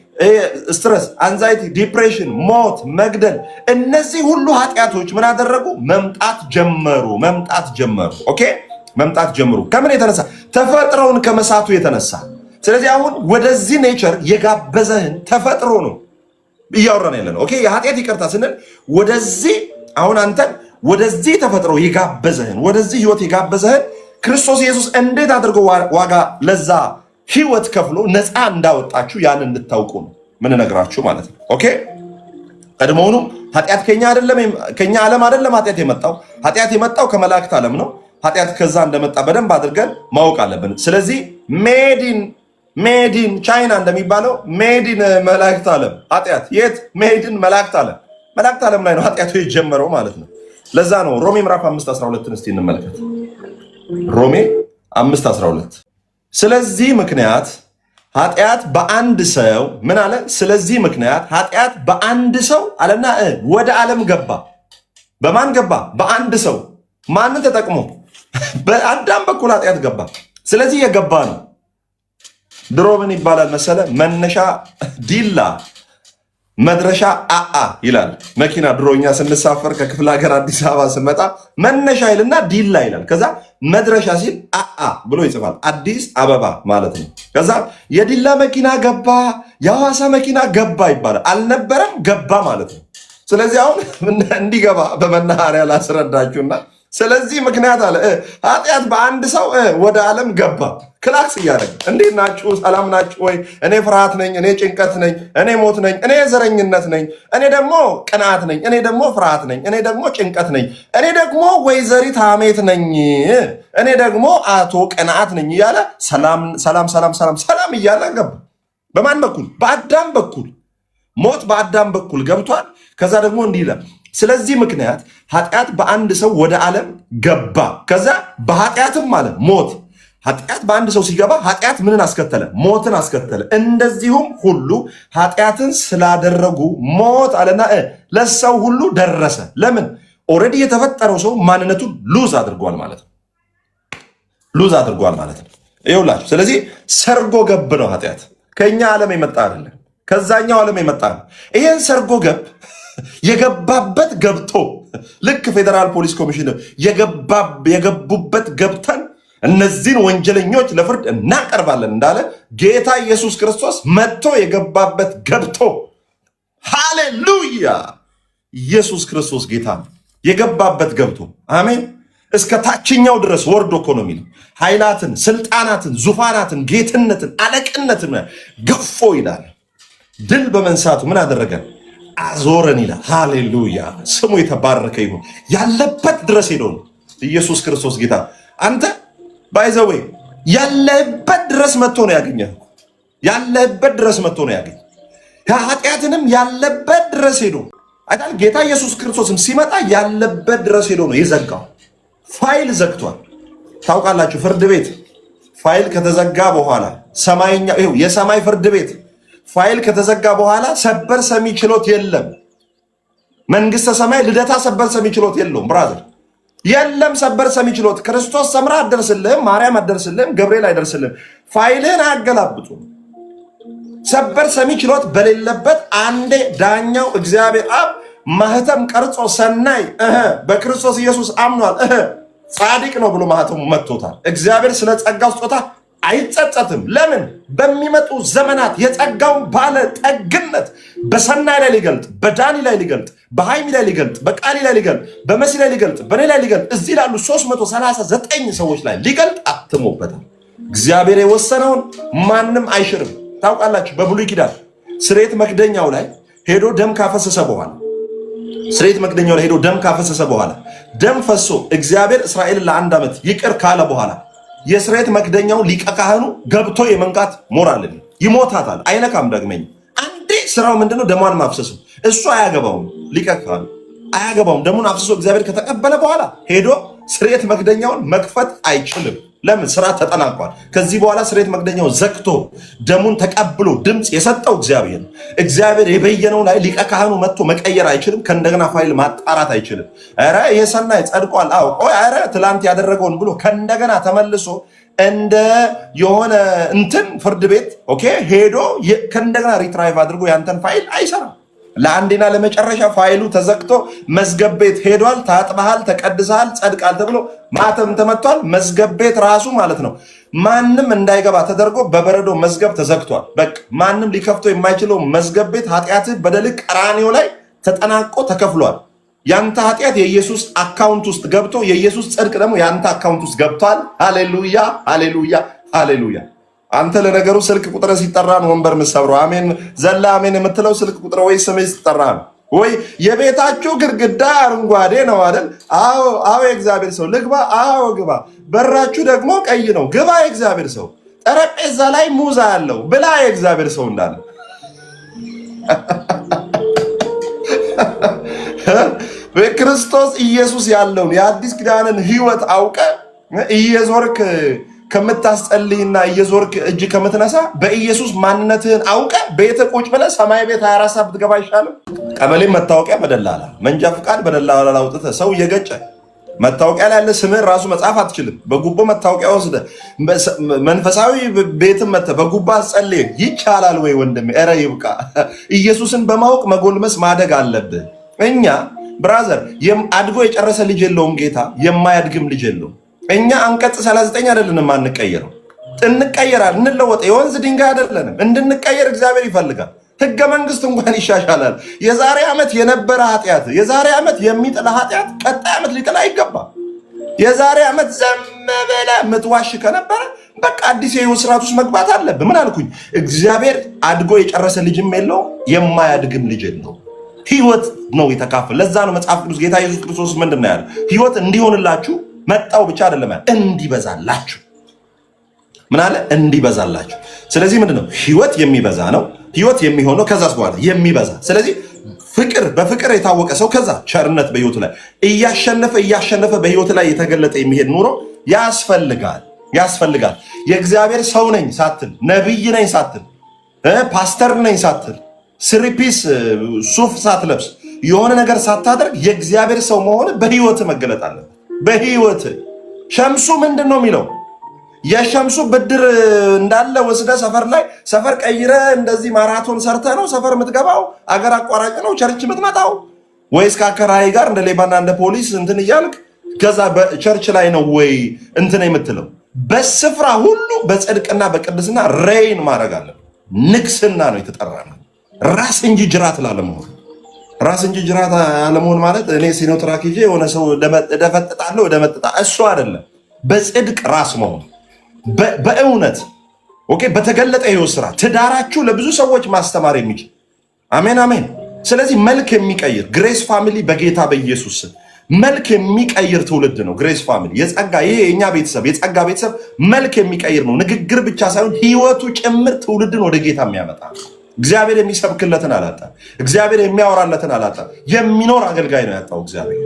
ስትረስ፣ አንዛይቲ፣ ዲፕሬሽን፣ ሞት፣ መግደል፣ እነዚህ ሁሉ ኃጢአቶች ምን አደረጉ? መምጣት ጀመሩ። ኦኬ፣ መምጣት ጀምሩ። ከምን የተነሳ? ተፈጥሮውን ከመሳቱ የተነሳ። ስለዚህ አሁን ወደዚህ ኔቸር የጋበዘህን ተፈጥሮ ነው እያወራን ያለ ነው። ኦኬ፣ የኃጢአት ይቅርታ ስንል ወደዚህ አሁን አንተን ወደዚህ ተፈጥሮ የጋበዘህን ወደዚህ ህይወት የጋበዘህን ክርስቶስ ኢየሱስ እንዴት አድርጎ ዋጋ ለዛ ህይወት ከፍሎ ነፃ እንዳወጣችሁ ያን እንድታውቁ ነው ምን ነግራችሁ ማለት ነው። ኦኬ፣ ቀድሞውኑም ኃጢአት ከኛ ዓለም አይደለም ኃጢአት የመጣው ከመላእክት ዓለም ነው። ኃጢአት ከዛ እንደመጣ በደንብ አድርገን ማወቅ አለብን። ስለዚህ ሜዲን ቻይና እንደሚባለው ሜዲን መላእክት ዓለም ኃጢአት የት? ሜዲን መላእክት ዓለም ላይ ነው ኃጢአቱ የጀመረው ማለት ነው። ለዛ ነው ሮሜ ምዕራፍ 5:12 እስቲ እንመልከት። ሮሜ 5:12 ስለዚህ ምክንያት ኃጢአት በአንድ ሰው ምን አለ? ስለዚህ ምክንያት ኃጢአት በአንድ ሰው አለና ወደ ዓለም ገባ። በማን ገባ? በአንድ ሰው። ማንን ተጠቅሞ? በአዳም በኩል ኃጢአት ገባ። ስለዚህ የገባ ነው። ድሮ ምን ይባላል መሰለ? መነሻ ዲላ መድረሻ አአ ይላል መኪና። ድሮኛ ስንሳፈር ከክፍለ ሀገር አዲስ አበባ ስንመጣ መነሻ ይልና ዲላ ይላል። ከዛ መድረሻ ሲል አአ ብሎ ይጽፋል። አዲስ አበባ ማለት ነው። ከዛ የዲላ መኪና ገባ፣ የሐዋሳ መኪና ገባ ይባላል። አልነበረም፣ ገባ ማለት ነው። ስለዚህ አሁን እንዲገባ በመናኸሪያ ላስረዳችሁና ስለዚህ ምክንያት አለ ኃጢአት በአንድ ሰው ወደ ዓለም ገባ። ክላክስ እያደረገ እንዴት ናችሁ? ሰላም ናችሁ ወይ? እኔ ፍርሃት ነኝ፣ እኔ ጭንቀት ነኝ፣ እኔ ሞት ነኝ፣ እኔ ዘረኝነት ነኝ፣ እኔ ደግሞ ቅናት ነኝ፣ እኔ ደግሞ ፍርሃት ነኝ፣ እኔ ደግሞ ጭንቀት ነኝ፣ እኔ ደግሞ ወይዘሪት ሐሜት ነኝ፣ እኔ ደግሞ አቶ ቅናት ነኝ እያለ ሰላም እያለ ገባ። በማን በኩል? በአዳም በኩል። ሞት በአዳም በኩል ገብቷል። ከዛ ደግሞ እንዲህ ይላል ስለዚህ ምክንያት ኃጢአት በአንድ ሰው ወደ ዓለም ገባ። ከዛ በኃጢአትም አለ ሞት። ኃጢአት በአንድ ሰው ሲገባ ኃጢአት ምንን አስከተለ? ሞትን አስከተለ። እንደዚሁም ሁሉ ኃጢአትን ስላደረጉ ሞት አለና ለሰው ሁሉ ደረሰ። ለምን? ኦልሬዲ የተፈጠረው ሰው ማንነቱን ሉዝ አድርጓል ማለት ነው። ይኸውላችሁ፣ ስለዚህ ሰርጎ ገብ ነው ኃጢአት። ከኛ ዓለም የመጣ አይደለም፣ ከዛኛው ዓለም የመጣ ነው። ይሄን ሰርጎ ገብ የገባበት ገብቶ ልክ ፌዴራል ፖሊስ ኮሚሽን የገቡበት ገብተን እነዚህን ወንጀለኞች ለፍርድ እናቀርባለን እንዳለ ጌታ ኢየሱስ ክርስቶስ መጥቶ የገባበት ገብቶ፣ ሃሌሉያ! ኢየሱስ ክርስቶስ ጌታ ነው። የገባበት ገብቶ አሜን። እስከ ታችኛው ድረስ ወርዶ ኢኮኖሚ ነው። ኃይላትን፣ ስልጣናትን፣ ዙፋናትን፣ ጌትነትን፣ አለቅነትን ገፎ ይላል። ድል በመንሳቱ ምን አደረገን? አዞረን ይላል። ሃሌሉያ! ስሙ የተባረከ ይሁን። ያለበት ድረስ ሄዶ ነው ኢየሱስ ክርስቶስ ጌታ። አንተ ባይዘዌ ያለበት ድረስ መጥቶ ነው ያገኘህ። ያለበት ድረስ መጥቶ ነው ያገኘህ። ኃጢአትንም ያለበት ድረስ ሄዶ አይታል። ጌታ ኢየሱስ ክርስቶስም ሲመጣ ያለበት ድረስ ሄዶ ነው የዘጋው። ፋይል ዘግቷል። ታውቃላችሁ፣ ፍርድ ቤት ፋይል ከተዘጋ በኋላ የሰማይ ፍርድ ቤት ፋይል ከተዘጋ በኋላ ሰበር ሰሚ ችሎት የለም። መንግስተ ሰማይ ልደታ ሰበር ሰሚ ችሎት የለውም። ብራዘር የለም ሰበር ሰሚ ችሎት። ክርስቶስ ሰምራ አደርስልህም፣ ማርያም አደርስልህም፣ ገብርኤል አይደርስልህም። ፋይልህን አያገላብጡም። ሰበር ሰሚ ችሎት በሌለበት አንዴ ዳኛው እግዚአብሔር አብ ማህተም ቀርጾ ሰናይ በክርስቶስ ኢየሱስ አምኗል ጻድቅ ነው ብሎ ማህተሙ መጥቶታል። እግዚአብሔር ስለ ጸጋው ስጦታ አይጸጸትም። ለምን? በሚመጡ ዘመናት የጸጋውን ባለ ጠግነት በሰናይ ላይ ሊገልጥ፣ በዳኒ ላይ ሊገልጥ፣ በሃይሚ ላይ ሊገልጥ፣ በቃሊ ላይ ሊገልጥ፣ በመሲ ላይ ሊገልጥ፣ በኔ ላይ ሊገልጥ፣ እዚህ ላሉ 339 ሰዎች ላይ ሊገልጥ አትሞበታል። እግዚአብሔር የወሰነውን ማንም አይሽርም። ታውቃላችሁ፣ በብሉይ ኪዳን ስርየት መክደኛው ላይ ሄዶ ደም ካፈሰሰ በኋላ ደም ፈሶ እግዚአብሔር እስራኤልን ለ1 ዓመት ይቅር ካለ በኋላ የስርየት መክደኛው ሊቀ ካህኑ ገብቶ የመንካት ሞራል ይሞታታል። አይነካም። ደግመኝ አንዴ ስራው ምንድነው? ደሟን ማፍሰስ። እሱ አያገባውም፣ ሊቀ ካህኑ አያገባውም። ደሙን አፍስሶ እግዚአብሔር ከተቀበለ በኋላ ሄዶ ስርየት መክደኛውን መክፈት አይችልም። ለምን? ስራ ተጠናቋል። ከዚህ በኋላ ስርየት መክደኛው ዘግቶ ደሙን ተቀብሎ ድምፅ የሰጠው እግዚአብሔር የበየነው ላይ ሊቀ ካህኑ መጥቶ መቀየር አይችልም። ከእንደገና ፋይል ማጣራት አይችልም። ኧረ ይሄ ሰናይ ጸድቋል፣ አዎ ኧረ ትላንት ያደረገውን ብሎ ከእንደገና ተመልሶ እንደ የሆነ እንትን ፍርድ ቤት ሄዶ ከእንደገና ሪትራይቭ አድርጎ ያንተን ፋይል አይሰራም። ለአንዴና ለመጨረሻ ፋይሉ ተዘግቶ መዝገብ ቤት ሄዷል። ታጥበሃል፣ ተቀድሰሃል፣ ጸድቃል ተብሎ ማተም ተመቷል። መዝገብ ቤት ራሱ ማለት ነው ማንም እንዳይገባ ተደርጎ በበረዶ መዝገብ ተዘግቷል። በቃ ማንም ሊከፍቶ የማይችለው መዝገብ ቤት ኃጢአትህ በደልህ ቀራንዮ ላይ ተጠናቆ ተከፍሏል። ያንተ ኃጢአት የኢየሱስ አካውንት ውስጥ ገብቶ የኢየሱስ ጽድቅ ደግሞ ያንተ አካውንት ውስጥ ገብቷል። ሃሌሉያ ሃሌሉያ ሃሌሉያ። አንተ ለነገሩ ስልክ ቁጥር ሲጠራ ነው ወንበር የምትሰብረው። አሜን ዘላ አሜን የምትለው ስልክ ቁጥር ወይ ስምህ ሲጠራ ነው ወይ የቤታችሁ ግድግዳ አረንጓዴ ነው አይደል? አዎ አዎ፣ የእግዚአብሔር ሰው ልግባ፣ አዎ ግባ። በራችሁ ደግሞ ቀይ ነው፣ ግባ። የእግዚአብሔር ሰው ጠረጴዛ ላይ ሙዛ ያለው ብላ፣ የእግዚአብሔር ሰው እንዳለ በክርስቶስ ኢየሱስ ያለውን የአዲስ ኪዳንን ሕይወት አውቀ እየዞርክ ከምታስጸልይና እየዞርክ እጅ ከምትነሳ በኢየሱስ ማንነትህን አውቀ ቤት ቁጭ ብለህ ሰማይ ቤት 24 ሰዓት ብትገባ አይሻልም? ቀበሌ መታወቂያ በደላላ መንጃ ፍቃድ በደላላ አውጥተህ ሰው እየገጨ መታወቂያ ላይ ያለ ስምህን ራሱ መጻፍ አትችልም። በጉቦ መታወቂያ ወስደ መንፈሳዊ ቤትም መተህ በጉቦ አስጸልይ ይቻላል ወይ ወንድሜ? ኧረ ይብቃ። ኢየሱስን በማወቅ መጎልመስ ማደግ አለብህ። እኛ ብራዘር አድጎ የጨረሰ ልጅ የለውም ጌታ፣ የማያድግም ልጅ የለውም። እኛ አንቀጽ 39 አይደለንም አንቀየረው፣ እንቀየራል፣ እንለወጥ። የወንዝ ድንጋይ አይደለንም። እንድንቀየር እግዚአብሔር ይፈልጋል። ህገ መንግስት እንኳን ይሻሻላል። የዛሬ ዓመት የነበረ ኃጢአት፣ የዛሬ ዓመት የሚጥል ኃጢአት ቀጣይ ዓመት ሊጥል አይገባም። የዛሬ ዓመት ዘም ብለህ የምትዋሽ ከነበረ በቃ አዲስ የህይወት ስርዓት ውስጥ መግባት አለብህ። ምን አልኩኝ? እግዚአብሔር አድጎ የጨረሰ ልጅም የለው፣ የማያድግም ልጅ የለው። ህይወት ነው የተካፈለ። ለዛ ነው መጽሐፍ ቅዱስ ጌታ ኢየሱስ ክርስቶስ ምንድን ነው ያለው? ህይወት እንዲሆንላችሁ መጣው ብቻ አይደለም ያለ፣ እንዲበዛላችሁ። ምን አለ? እንዲበዛላችሁ። ስለዚህ ምንድነው ህይወት? የሚበዛ ነው። ህይወት የሚሆነው ከዛስ በኋላ የሚበዛ። ስለዚህ ፍቅር፣ በፍቅር የታወቀ ሰው ከዛ ቸርነት በህይወቱ ላይ እያሸነፈ በህይወቱ ላይ የተገለጠ የሚሄድ ኑሮ ያስፈልጋል። የእግዚአብሔር ሰው ነኝ ሳትል፣ ነብይ ነኝ ሳትል፣ ፓስተር ነኝ ሳትል፣ ስሪፒስ ሱፍ ሳትለብስ፣ የሆነ ነገር ሳታደርግ የእግዚአብሔር ሰው መሆን በህይወት መገለጥ አለበት። በህይወት ሸምሱ ምንድን ነው የሚለው? የሸምሱ ብድር እንዳለ ወስደ ሰፈር ቀይረ እንደዚህ ማራቶን ሰርተ ነው ሰፈር የምትገባው? አገር አቋራጭ ነው ቸርች የምትመጣው? ወይስ ከአከራይ ጋር እንደ ሌባና እንደ ፖሊስ እንትን እያልክ ከዛ በቸርች ላይ ነው ወይ እንትን የምትለው? በስፍራ ሁሉ በጽድቅና በቅድስና ሬይን ማድረግ አለ። ንግስና ነው የተጠራ ነው። ራስ እንጂ ጅራት ላለመሆን። ራስ እንጂ ጅራት አለመሆን ማለት እኔ ሲኖትራክ ይዤ የሆነ ሰው ደፈጥጣለሁ ደመጥጣ፣ እሱ አይደለም። በጽድቅ ራስ መሆን፣ በእውነት በተገለጠ ህይወት ስራ ትዳራችሁ ለብዙ ሰዎች ማስተማር የሚችል አሜን አሜን። ስለዚህ መልክ የሚቀይር ግሬስ ፋሚሊ በጌታ በኢየሱስ መልክ የሚቀይር ትውልድ ነው። ግሬስ ፋሚሊ የጸጋ ይሄ የኛ ቤተሰብ የጸጋ ቤተሰብ መልክ የሚቀይር ነው። ንግግር ብቻ ሳይሆን ህይወቱ ጭምር ትውልድን ወደ ጌታ የሚያመጣ እግዚአብሔር የሚሰብክለትን አላጣ። እግዚአብሔር የሚያወራለትን አላጣ። የሚኖር አገልጋይ ነው ያጣው እግዚአብሔር።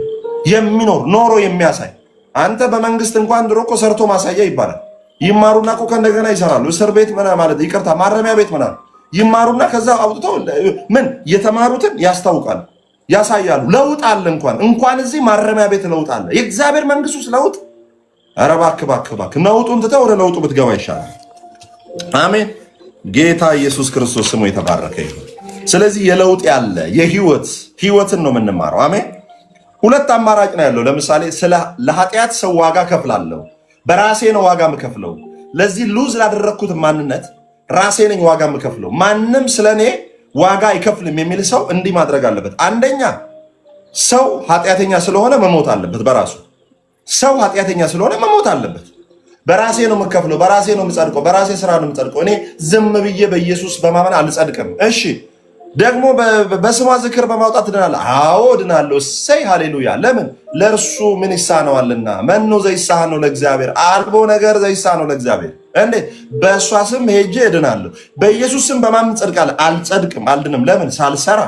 የሚኖር ኖሮ የሚያሳይ አንተ በመንግስት እንኳን ድሮ እኮ ሰርቶ ማሳያ ይባላል። ይማሩና እኮ ከእንደገና ይሰራሉ። እስር ቤት ማለት ይቅርታ ማረሚያ ቤት ምናምን ይማሩና ከዛ አውጥተው ምን የተማሩትን ያስታውቃሉ፣ ያሳያሉ። ለውጥ አለ። እንኳን እዚህ ማረሚያ ቤት ለውጥ አለ። የእግዚአብሔር መንግስት ውስጥ ለውጥ። ኧረ እባክህ ነውጡን ትተህ ወደ ለውጡ ብትገባ ይሻላል። አሜን። ጌታ ኢየሱስ ክርስቶስ ስሙ የተባረከ ይሁን። ስለዚህ የለውጥ ያለ ህይወትን ነው የምንማረው። አሜን። ሁለት አማራጭ ነው ያለው። ለምሳሌ ለኃጢአት ሰው ዋጋ ከፍላለሁ፣ በራሴ ነው ዋጋ የምከፍለው። ለዚህ ሉዝ ላደረግኩት ማንነት ራሴ ነኝ ዋጋ የምከፍለው። ማንም ስለኔ ዋጋ አይከፍልም የሚል ሰው እንዲህ ማድረግ አለበት። አንደኛ ሰው ኃጢአተኛ ስለሆነ መሞት አለበት። በራሱ ሰው ኃጢአተኛ ስለሆነ መሞት አለበት። በራሴ ነው የምከፍለው፣ በራሴ ነው የምጸድቀው፣ በራሴ ስራ ነው የምጸድቀው። እኔ ዝም ብዬ በኢየሱስ በማመን አልጸድቅም። እሺ ደግሞ በስሟ ዝክር በማውጣት ድናለሁ። አዎ ድናለሁ። እሰይ ሃሌሉያ። ለምን? ለእርሱ ምን ይሳነዋልና? መኑ ዘይሳነው ለእግዚአብሔር? አልቦ ነገር ዘይሳነው ለእግዚአብሔር። እንዴ በእሷ ስም ሄጄ እድናለሁ። በኢየሱስ ስም በማመን ጸድቃለሁ። አልጸድቅም፣ አልድንም። ለምን? ሳልሰራ።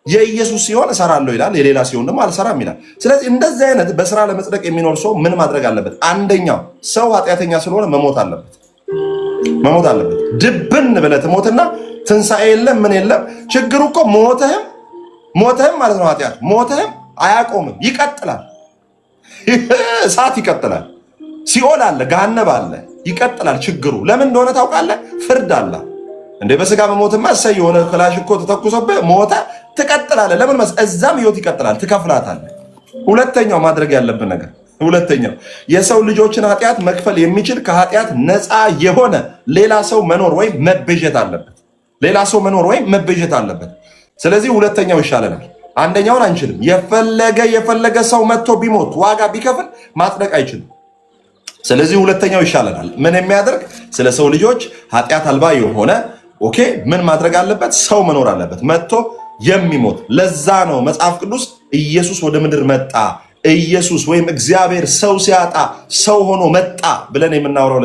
የኢየሱስ ሲሆን እሰራለሁ ይላል፣ የሌላ ሲሆን ደግሞ አልሰራም ይላል። ስለዚህ እንደዚህ አይነት በስራ ለመጽደቅ የሚኖር ሰው ምን ማድረግ አለበት? አንደኛው ሰው ኃጢአተኛ ስለሆነ መሞት አለበት። ድብን ብለህ ትሞትና ትንሣኤ የለም ምን የለም። ችግሩ እኮ ሞተህም ማለት ነው። ኃጢአት ሞተህም አያቆምም፣ ይቀጥላል። እሳት ይቀጥላል። ሲኦል አለ፣ ገሃነብ አለ፣ ይቀጥላል። ችግሩ ለምን እንደሆነ ታውቃለህ? ፍርድ አለ። እንደ በስጋ መሞትማ እሰይ የሆነ ክላሽ እኮ ተተኩሶብህ ሞተ፣ ትቀጥላለህ። ለምን እዛም ህይወት ይቀጥላል፣ ትከፍላታለህ። ሁለተኛው ማድረግ ያለብን ነገር የሰው ልጆችን ኃጢአት መክፈል የሚችል ከኃጢአት ነፃ የሆነ ሌላ ሰው መኖር ወይም መቤዠት አለበት። ስለዚህ ሁለተኛው ይሻለናል። አንደኛውን አንችልም። የፈለገ ሰው መጥቶ ቢሞት ዋጋ ቢከፍል ማጽደቅ አይችልም። ስለዚህ ሁለተኛው ይሻለናል። ምን የሚያደርግ ስለ ሰው ልጆች ኃጢአት አልባ የሆነ ምን ማድረግ አለበት? ሰው መኖር አለበት፣ መጥቶ የሚሞት። ለዛ ነው መጽሐፍ ቅዱስ ኢየሱስ ወደ ምድር መጣ፣ ኢየሱስ ወይም እግዚአብሔር ሰው ሲያጣ ሰው ሆኖ መጣ ብለን የምናወራው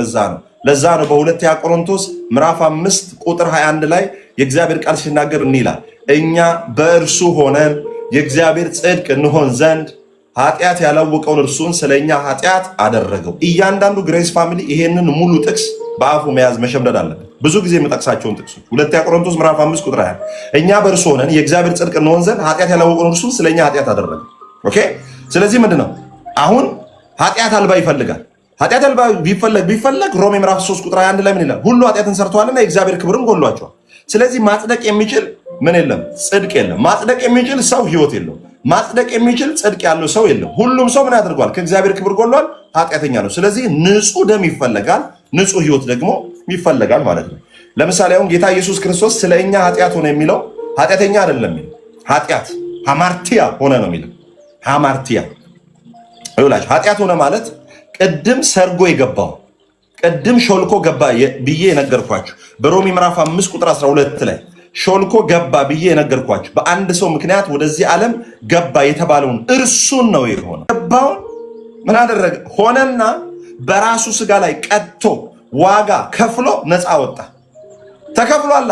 ለዛ ነው በሁለተኛ ቆሮንቶስ ምዕራፍ 5 ቁጥር 21 ላይ የእግዚአብሔር ቃል ሲናገር እንዲህ ይላል፣ እኛ በእርሱ ሆነን የእግዚአብሔር ጽድቅ እንሆን ዘንድ ኃጢአት ያላወቀውን እርሱን ስለኛ ኃጢአት አደረገው። እያንዳንዱ ግሬስ ፋሚሊ ይሄንን ሙሉ ጥቅስ በአፉ መያዝ መሸምደድ አለበት። ብዙ ጊዜ የምጠቅሳቸውን ጥቅሶች ሁለተኛ ቆሮንቶስ ምዕራፍ 5 ቁጥር 20 እኛ በእርሱ ሆነን የእግዚአብሔር ጽድቅ እንሆን ዘንድ ኃጢአት ያላወቀውን እርሱን ስለኛ ኃጢአት አደረገው። ስለዚህ ምንድነው አሁን ኃጢአት አልባ ይፈልጋል። ኃጢአት አልባ ቢፈለግ ሮሜ ምዕራፍ 3 ቁጥር 21 ላይ ምን ይላል? ሁሉ ኃጢአትን ሰርተዋልና የእግዚአብሔር ክብርም ጎድሏቸዋል። ስለዚህ ማጽደቅ የሚችል ምን የለም? ጽድቅ የለም። ማጽደቅ የሚችል ሰው ህይወት የለውም። ማጽደቅ የሚችል ጽድቅ ያለው ሰው የለም። ሁሉም ሰው ምን ያደርጓል? ከእግዚአብሔር ክብር ጎድሏል፣ ኃጢአተኛ ነው። ስለዚህ ንጹህ ደም ይፈለጋል፣ ንጹህ ህይወት ደግሞ ይፈለጋል ማለት ነው። ለምሳሌ አሁን ጌታ ኢየሱስ ክርስቶስ ስለ እኛ ኃጢአት ሆነ የሚለው ኃጢአተኛ አይደለም የሚለው ኃጢአት ሃማርቲያ ሆነ ነው የሚለው ሃማርቲያ ይውላችሁ። ኃጢአት ሆነ ማለት ቅድም ሰርጎ የገባው ቅድም ሾልኮ ገባ ብዬ የነገርኳችሁ በሮሜ ምዕራፍ 5 ቁጥር 12 ላይ ሾልኮ ገባ ብዬ የነገርኳችሁ በአንድ ሰው ምክንያት ወደዚህ ዓለም ገባ የተባለውን እርሱን ነው የሆነ። ገባውን ምን አደረገ? ሆነና በራሱ ስጋ ላይ ቀጥቶ ዋጋ ከፍሎ ነፃ ወጣ። ተከፍሏላ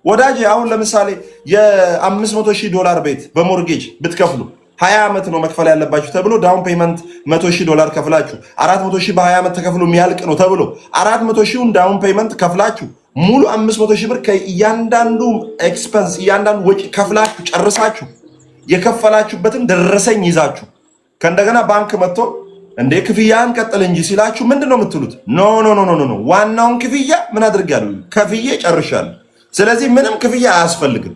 ወዳጅ። አሁን ለምሳሌ የ$500,000 ቤት በሞርጌጅ ብትከፍሉ 20 ዓመት ነው መክፈል ያለባችሁ ተብሎ ዳውን ፔመንት $100,000 ከፍላችሁ 400,000 በ20 ዓመት ተከፍሎ የሚያልቅ ነው ተብሎ 400,000ን ዳውን ፔመንት ከፍላችሁ ሙሉ 500,000 ብር ከእያንዳንዱ ኤክስፐንስ እያንዳንዱ ወጪ ከፍላችሁ ጨርሳችሁ የከፈላችሁበትን ደረሰኝ ይዛችሁ ከእንደገና ባንክ መጥቶ እንዴ ክፍያን ቀጥል እንጂ ሲላችሁ ምንድን ነው የምትሉት? ኖ ዋናውን ክፍያ ምን አድርጋለሁ? ከፍዬ ጨርሻለሁ። ስለዚህ ምንም ክፍያ አያስፈልግም።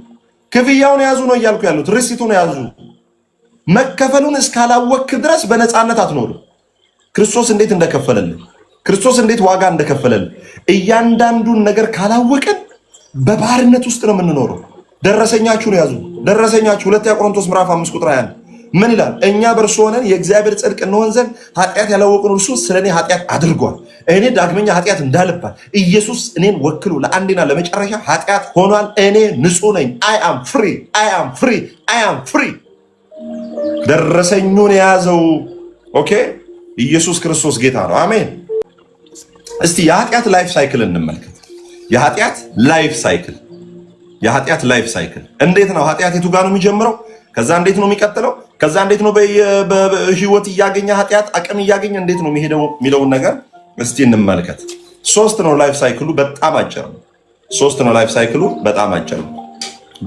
ክፍያውን ያዙ ነው እያልኩ ያሉት። ሪሲቱን ያዙ። መከፈሉን እስካላወክ ድረስ በነፃነት አትኖርም። ክርስቶስ እንዴት እንደከፈለልን ክርስቶስ እንዴት ዋጋ እንደከፈለልን እያንዳንዱን ነገር ካላወቅን በባርነት ውስጥ ነው የምንኖረው። ደረሰኛችሁን ያዙ። ደረሰኛችሁ ሁለተኛ ቆሮንቶስ ምዕራፍ 5 ቁጥር 21 ምን ይላል? እኛ በእርሱ ሆነን የእግዚአብሔር ጽድቅ እንሆን ዘንድ ኃጢአት ያላወቅን እርሱ ስለኔ ኃጢአት አድርጓል፣ እኔ ዳግመኛ ኃጢአት እንዳልባል ኢየሱስ እኔን ወክሎ ለአንዴና ለመጨረሻ ኃጢአት ሆኗል። እኔ ንጹህ ነኝ። አይ አም ፍሪ። ደረሰኙን የያዘው ኢየሱስ ክርስቶስ ጌታ ነው። አሜን። እስቲ የኃጢአት ላይፍ ሳይክል እንመልከት። የኃጢአት ላይፍ ሳይክል እንዴት ነው? ኃጢአት የቱ ጋር ነው የሚጀምረው? ከዛ እንዴት ነው የሚቀጥለው? ከዛ እንዴት ነው በህይወት እያገኘ ኃጢአት አቅም እያገኘ እንዴት ነው የሚሄደው የሚለውን ነገር እስቲ እንመልከት። 3 ነው ላይፍ ሳይክሉ፣ በጣም አጭር ነው። 3 ነው ላይፍ ሳይክሉ፣ በጣም አጭር ነው።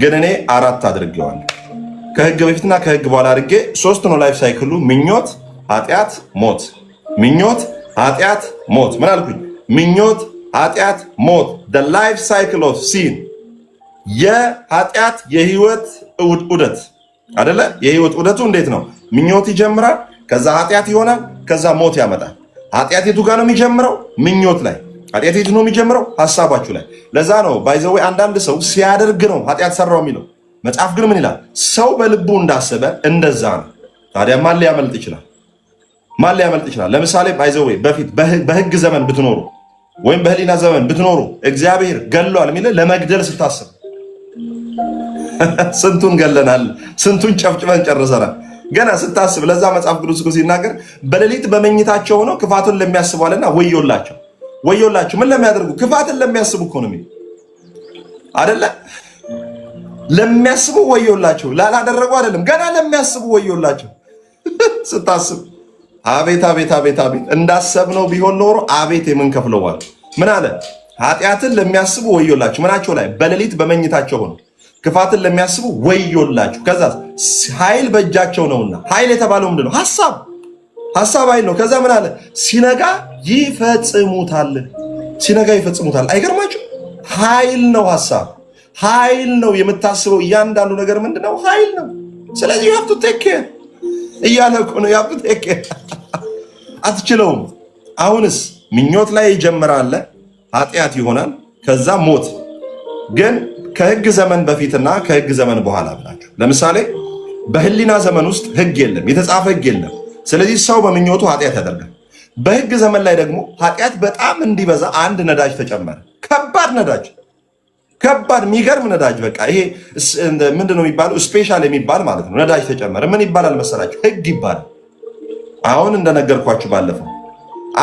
ግን እኔ 4 አድርጌዋለሁ። ከህግ በፊትና ከህግ በኋላ አድርጌ 3 ነው ላይፍ ሳይክሉ። ምኞት፣ ኃጢአት፣ ሞት። ምኞት፣ ኃጢአት፣ ሞት። ምን አልኩኝ? ምኞት፣ ኃጢአት፣ ሞት። the life cycle of sin የኃጢአት የህይወት ዑደት አይደለ? የህይወት ዑደቱ እንዴት ነው? ምኞት ይጀምራል፣ ከዛ ኃጢአት ይሆናል፣ ከዛ ሞት ያመጣል። ኃጢአት የቱ ጋር ነው የሚጀምረው? ምኞት ላይ። ኃጢአት የቱ ነው የሚጀምረው? ሀሳባችሁ ላይ። ለዛ ነው ባይዘዌ አንዳንድ ሰው ሲያደርግ ነው ኃጢአት ሰራው የሚለው። መጽሐፍ ግን ምን ይላል? ሰው በልቡ እንዳሰበ እንደዛ ነው። ታዲያ ማን ሊያመልጥ ይችላል? ለምሳሌ ባይዘዌ በፊት በህግ ዘመን ብትኖሩ ወይም በህሊና ዘመን ብትኖሩ እግዚአብሔር ገሏል የሚል ለመግደል ስታስብ ስንቱን ገለናል፣ ስንቱን ጨፍጭፈን ጨርሰናል። ገና ስታስብ ለዛ መጽሐፍ ቅዱስ ሲናገር በሌሊት በመኝታቸው ሆነው ክፋቱን ለሚያስቧልና ወዮላቸው። ወዮላችሁ። ምን ለሚያደርጉ? ክፋትን ለሚያስቡ እኮ ነው አይደለ? ለሚያስቡ ወዮላችሁ፣ ላላደረጉ አይደለም፣ ገና ለሚያስቡ ወዮላችሁ። ስታስብ አቤት አቤት አቤት አቤት፣ እንዳሰብነው ቢሆን ኖሮ አቤት የምንከፍለዋል። ምን አለ? ኃጢአትን ለሚያስቡ ወዮላችሁ። ምናቸው ላይ? በሌሊት በመኝታቸው ሆነው ክፋትን ለሚያስቡ ወዮላችሁ። ከዛ ኃይል በእጃቸው ነውና። ኃይል የተባለው ምንድን ነው? ሐሳብ ኃይል ነው። ከዛ ምን አለ? ሲነጋ ይፈጽሙታል። ሲነጋ ይፈጽሙታል። አይገርማችሁ? ኃይል ነው። ሐሳብ ኃይል ነው። የምታስበው እያንዳንዱ ነገር ምንድነው? ኃይል ነው። ስለዚህ you have to take care እያለ እኮ ነው። you have to take care አትችለውም። አሁንስ ምኞት ላይ ይጀምራል፣ ኃጢአት ይሆናል፣ ከዛ ሞት። ግን ከህግ ዘመን በፊትና ከህግ ዘመን በኋላ ብላችሁ ለምሳሌ በህሊና ዘመን ውስጥ ህግ የለም፣ የተጻፈ ህግ የለም። ስለዚህ ሰው በምኞቱ ኃጢአት ያደርጋል። በህግ ዘመን ላይ ደግሞ ኃጢአት በጣም እንዲበዛ አንድ ነዳጅ ተጨመረ። ከባድ ነዳጅ፣ ከባድ የሚገርም ነዳጅ። በቃ ይሄ ምንድነው የሚባለው? ስፔሻል የሚባል ማለት ነው። ነዳጅ ተጨመረ። ምን ይባላል መሰላችሁ? ህግ ይባላል። አሁን እንደነገርኳችሁ ባለፈው፣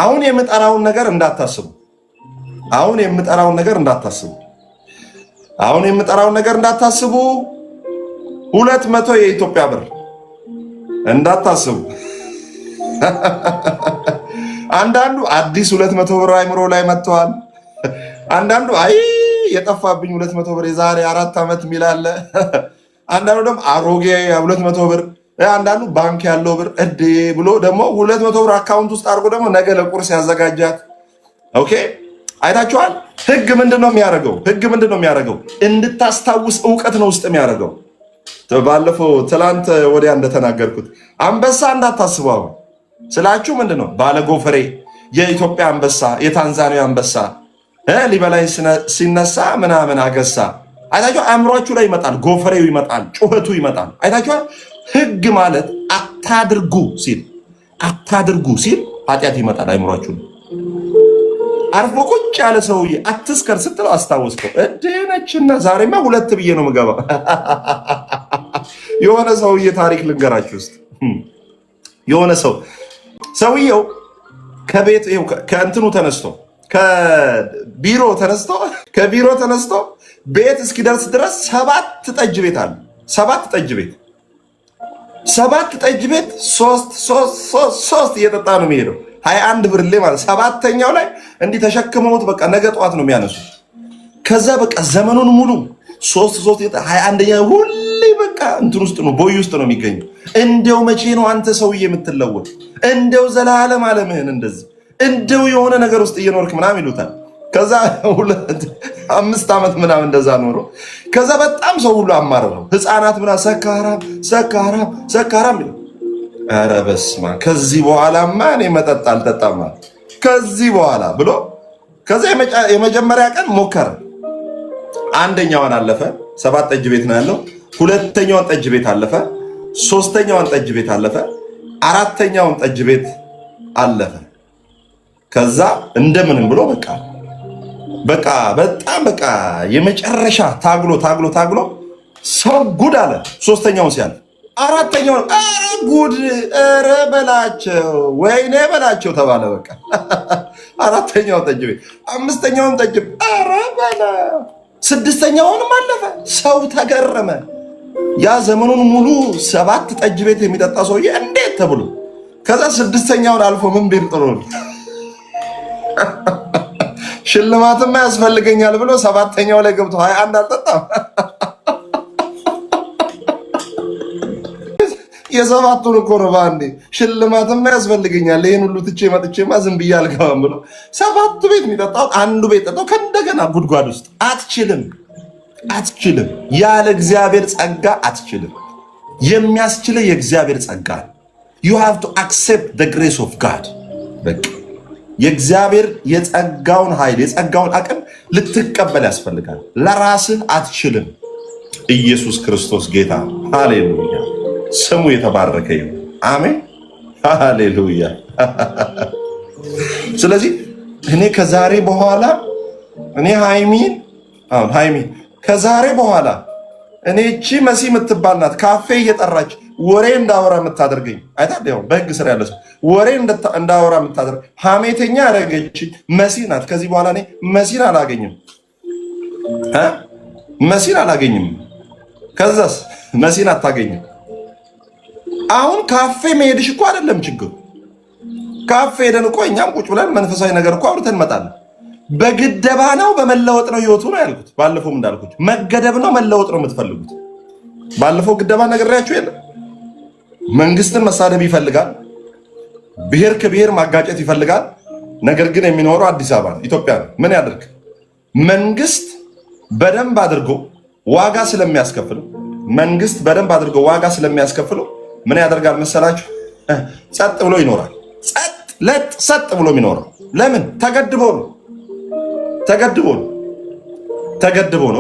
አሁን የምጠራውን ነገር እንዳታስቡ። አሁን የምጠራውን ነገር እንዳታስቡ። አሁን የምጠራውን ነገር እንዳታስቡ። 200 የኢትዮጵያ ብር እንዳታስቡ። አንዳንዱ አዲስ 200 ብር አይምሮ ላይ መጥተዋል። አንዳንዱ አይ የጠፋብኝ 200 ብር የዛሬ 4 ዓመት ሚላለ። አንዳንዱ ደግሞ አሮጌ 200 ብር፣ አንዳንዱ ባንክ ያለው ብር እዴ ብሎ ደግሞ 200 ብር አካውንት ውስጥ አድርጎ ደግሞ ነገ ለቁርስ ያዘጋጃት። ኦኬ አይታችኋል። ህግ ምንድነው የሚያደርገው? ህግ ምንድነው የሚያደርገው? እንድታስታውስ እውቀት ነው ውስጥ የሚያደርገው። ባለፈው ትላንት ወዲያ እንደተናገርኩት አንበሳ እንዳታስበው ስላችሁ ምንድነው? ባለጎፈሬ የኢትዮጵያ አንበሳ፣ የታንዛኒያ አንበሳ ሊበላይ ሲነሳ ምናምን አገሳ። አይታችኋል። አእምሯችሁ ላይ ይመጣል፣ ጎፈሬው ይመጣል፣ ጩኸቱ ይመጣል። አይታችኋል። ህግ ማለት አታድርጉ ሲል ኃጢአት ይመጣል አእምሯችሁ። አርፎ ቁጭ ያለ ሰውዬ አትስከር ስትለው አስታወስከው። እደነችና ዛሬማ 2 ብዬ ነው የምገባው። የሆነ ሰውዬ ታሪክ ልንገራችሁ ውስጥ የሆነ ሰውየው ከቤት ከእንትኑ ተነስቶ ከቢሮ ተነስቶ ቤት እስኪደርስ ድረስ 7 ጠጅ ቤት አለ። 7 ጠጅ ቤት 3 እየጠጣ ነው የሚሄደው። 21 ብርሌ ማለት 7ኛው ላይ እንዲህ ተሸክመውት በቃ ነገ ጠዋት ነው የሚያነሱት። ከዛ በቃ ዘመኑን ሙሉ 3 21ኛ ሁሌ በቃ እንትን ውስጥ ነው፣ ቦይ ውስጥ ነው የሚገኘው። እንደው መቼ ነው አንተ ሰውዬ የምትለወጥ? እንደው ዘላለም ዓለምህን እንደዚህ እንደው የሆነ ነገር ውስጥ እየኖርክ ምናምን ይሉታል። ከዛ 5 ዓመት ምናምን እንደዛ ኖሮ ከዛ በጣም ሰው ሁሉ አማረረው። ህፃናት ምናምን ሰካራም ይሉ። ኧረ በስመ አብ ከዚህ በኋላማ እኔ መጠጥ አልጠጣም ከዚህ በኋላ ብሎ ከዛ የመጀመሪያ ቀን ሞከረ። አንደኛውን አለፈ። 7 ጠጅ ቤት ነው ያለው። 2ኛውን ጠጅ ቤት አለፈ። 3ኛውን ጠጅ ቤት አለፈ። 4ኛውን ጠጅ ቤት አለፈ። ከዛ እንደምንም ብሎ በቃ በጣም በቃ የመጨረሻ ታግሎ ሰው ጉድ አለ። 3ኛውን ሲያልፍ 4ኛውን ኧረ ጉድ ኧረ በላቸው ወይኔ በላቸው ተባለ። በቃ 4ኛውን ጠጅ ቤት 5ኛውን ጠጅ ኧረ በላ 6ኛውንም አለፈ። ሰው ተገረመ። ያ ዘመኑን ሙሉ 7 ጠጅ ቤት የሚጠጣ ሰውዬ እንዴት ተብሎ ከዛ 6ኛውን አልፎ ምን ቢል ጥሩ ነው ሽልማትማ ያስፈልገኛል ብሎ 7ኛው ላይ ገብቶ 21 አልጠጣም። የሰባቱን እኮ ነው በአንዴ ሽልማትማ ያስፈልገኛል ይህን ሁሉ ትቼ መጥቼማ ዝም ብዬ አልገባም ብሎ 7 ቤት የሚጠጣው አንዱ ቤት ጠጣው ከእንደገና ጉድጓድ ውስጥ። አትችልም። ያለ እግዚአብሔር ጸጋ አትችልም። የሚያስችለ የእግዚአብሔር ጸጋ you have to accept the grace of God። በቃ የእግዚአብሔር የጸጋውን ኃይል የጸጋውን አቅም ልትቀበል ያስፈልጋል። ለራስህ አትችልም። ኢየሱስ ክርስቶስ ጌታ። ሃሌሉያ፣ ስሙ የተባረከ ይሁን። አሜን፣ ሃሌሉያ። ስለዚህ እኔ ከዛሬ በኋላ ሃይሚ ከዛሬ በኋላ እቺ መሲ የምትባል ናት ካፌ እየጠራች ወሬ እንዳወራ የምታደርገኝ አይታዲያው በህግ ስር ያለ ሰው ወሬ እንዳወራ የምታደርግ ሐሜተኛ ያደረገች መሲ ናት። ከዚህ በኋላ እኔ መሲን አላገኝም መሲን አላገኝም። ከዛስ መሲን አታገኝም። አሁን ካፌ መሄድሽ እኮ አይደለም ችግሩ። ካፌ ሄደን እኮ እኛም ቁጭ ብለን መንፈሳዊ ነገር እኮ አውርተን እንመጣለን። በግደባ ነው በመለወጥ ነው ህይወቱ ነው ያልኩት። ባለፈውም እንዳልኩት መገደብ ነው መለወጥ ነው የምትፈልጉት። ባለፈው ግደባ ነግሬያችሁ የለም። መንግስትን መሳደብ ይፈልጋል፣ ብሔር ከብሔር ማጋጨት ይፈልጋል። ነገር ግን የሚኖረው አዲስ አበባ ኢትዮጵያ ነው። ምን ያደርግ? መንግስት በደንብ አድርጎ ዋጋ ስለሚያስከፍለው ምን ያደርጋል መሰላችሁ? ጸጥ ብሎ ይኖራል። ጸጥ ብሎ የሚኖረው ለምን? ተገድቦ ነው።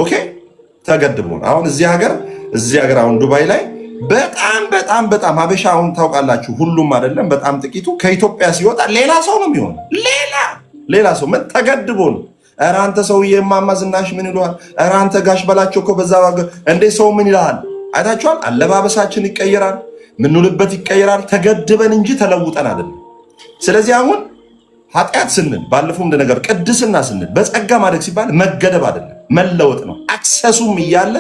ኦኬ ተገድቦ ነው። አሁን እዚህ ሀገር አሁን ዱባይ ላይ በጣም ሀበሻ አሁን ታውቃላችሁ፣ ሁሉም አይደለም በጣም ጥቂቱ ከኢትዮጵያ ሲወጣ ሌላ ሰው ነው የሚሆነው። ሌላ ሰው ምን ተገድቦ ነው። ኧረ አንተ ሰውዬ እማማ ዝናሽ ምን ይለዋል? ኧረ አንተ ጋሽ በላቸው እኮ በዛ እንዴ ሰው ምን ይልሃል? አይታችኋል? አለባበሳችን ይቀየራል፣ ምንውልበት ይቀየራል። ተገድበን እንጂ ተለውጠን አይደለም። ስለዚህ አሁን ኃጢአት ስንል ባለፈው እንደነገር ቅድስና ስንል በጸጋ ማድረግ ሲባል መገደብ አይደለም መለወጥ ነው። አክሰሱም እያለ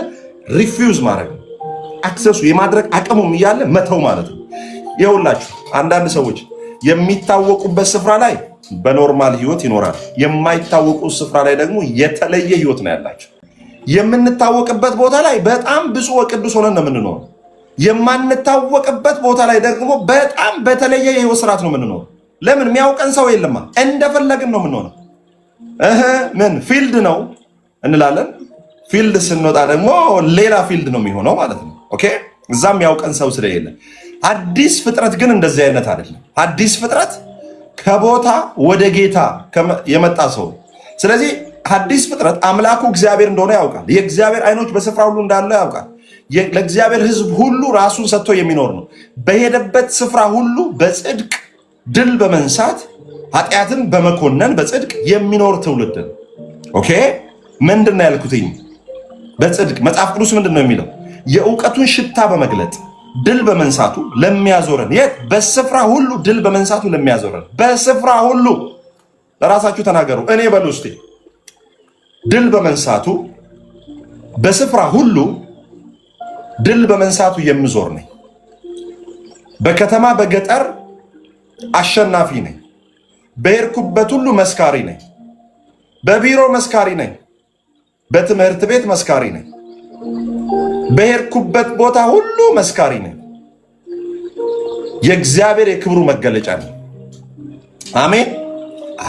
ሪፊውዝ ማድረግ ነው። አክሰሱ የማድረግ አቅሙም እያለ መተው ማለት ነው። ይኸውላችሁ አንዳንድ ሰዎች የሚታወቁበት ስፍራ ላይ በኖርማል ህይወት ይኖራል። የማይታወቁት ስፍራ ላይ ደግሞ የተለየ ህይወት ነው ያላቸው። የምንታወቅበት ቦታ ላይ በጣም ብፁዕ ወቅዱስ ሆነን ነው የምንኖረው። የማንታወቅበት ቦታ ላይ ደግሞ በጣም በተለየ የህይወት ስርዓት ነው የምንኖረው። ለምን? የሚያውቀን ሰው የለማ። እንደፈለግን ነው የምንሆነው። ምን ፊልድ ነው እንላለን። ፊልድ ስንወጣ ደግሞ ሌላ ፊልድ ነው የሚሆነው ማለት ነው። ኦኬ እዛም ያውቀን ሰው ስለሌለ። አዲስ ፍጥረት ግን እንደዚህ አይነት አይደለም። አዲስ ፍጥረት ከቦታ ወደ ጌታ የመጣ ሰው። ስለዚህ አዲስ ፍጥረት አምላኩ እግዚአብሔር እንደሆነ ያውቃል። የእግዚአብሔር አይኖች በስፍራ ሁሉ እንዳለ ያውቃል። ለእግዚአብሔር ሕዝብ ሁሉ ራሱን ሰጥቶ የሚኖር ነው። በሄደበት ስፍራ ሁሉ በጽድቅ ድል በመንሳት ኃጢአትን በመኮነን በጽድቅ የሚኖር ትውልድ ነው። ኦኬ ምንድን ነው ያልኩትኝ? በጽድቅ መጽሐፍ ቅዱስ ምንድን ነው የሚለው? የእውቀቱን ሽታ በመግለጥ ድል በመንሳቱ ለሚያዞረን። የት? በስፍራ ሁሉ ድል በመንሳቱ ለሚያዞረን። በስፍራ ሁሉ ለራሳችሁ ተናገሩ። እኔ በሉ እስቲ ድል በመንሳቱ በስፍራ ሁሉ ድል በመንሳቱ የምዞር ነኝ። በከተማ በገጠር አሸናፊ ነኝ። በሄድኩበት ሁሉ መስካሪ ነኝ። በቢሮ መስካሪ ነኝ። በትምህርት ቤት መስካሪ ነኝ። በሄድኩበት ቦታ ሁሉ መስካሪ ነኝ። የእግዚአብሔር የክብሩ መገለጫ ነኝ። አሜን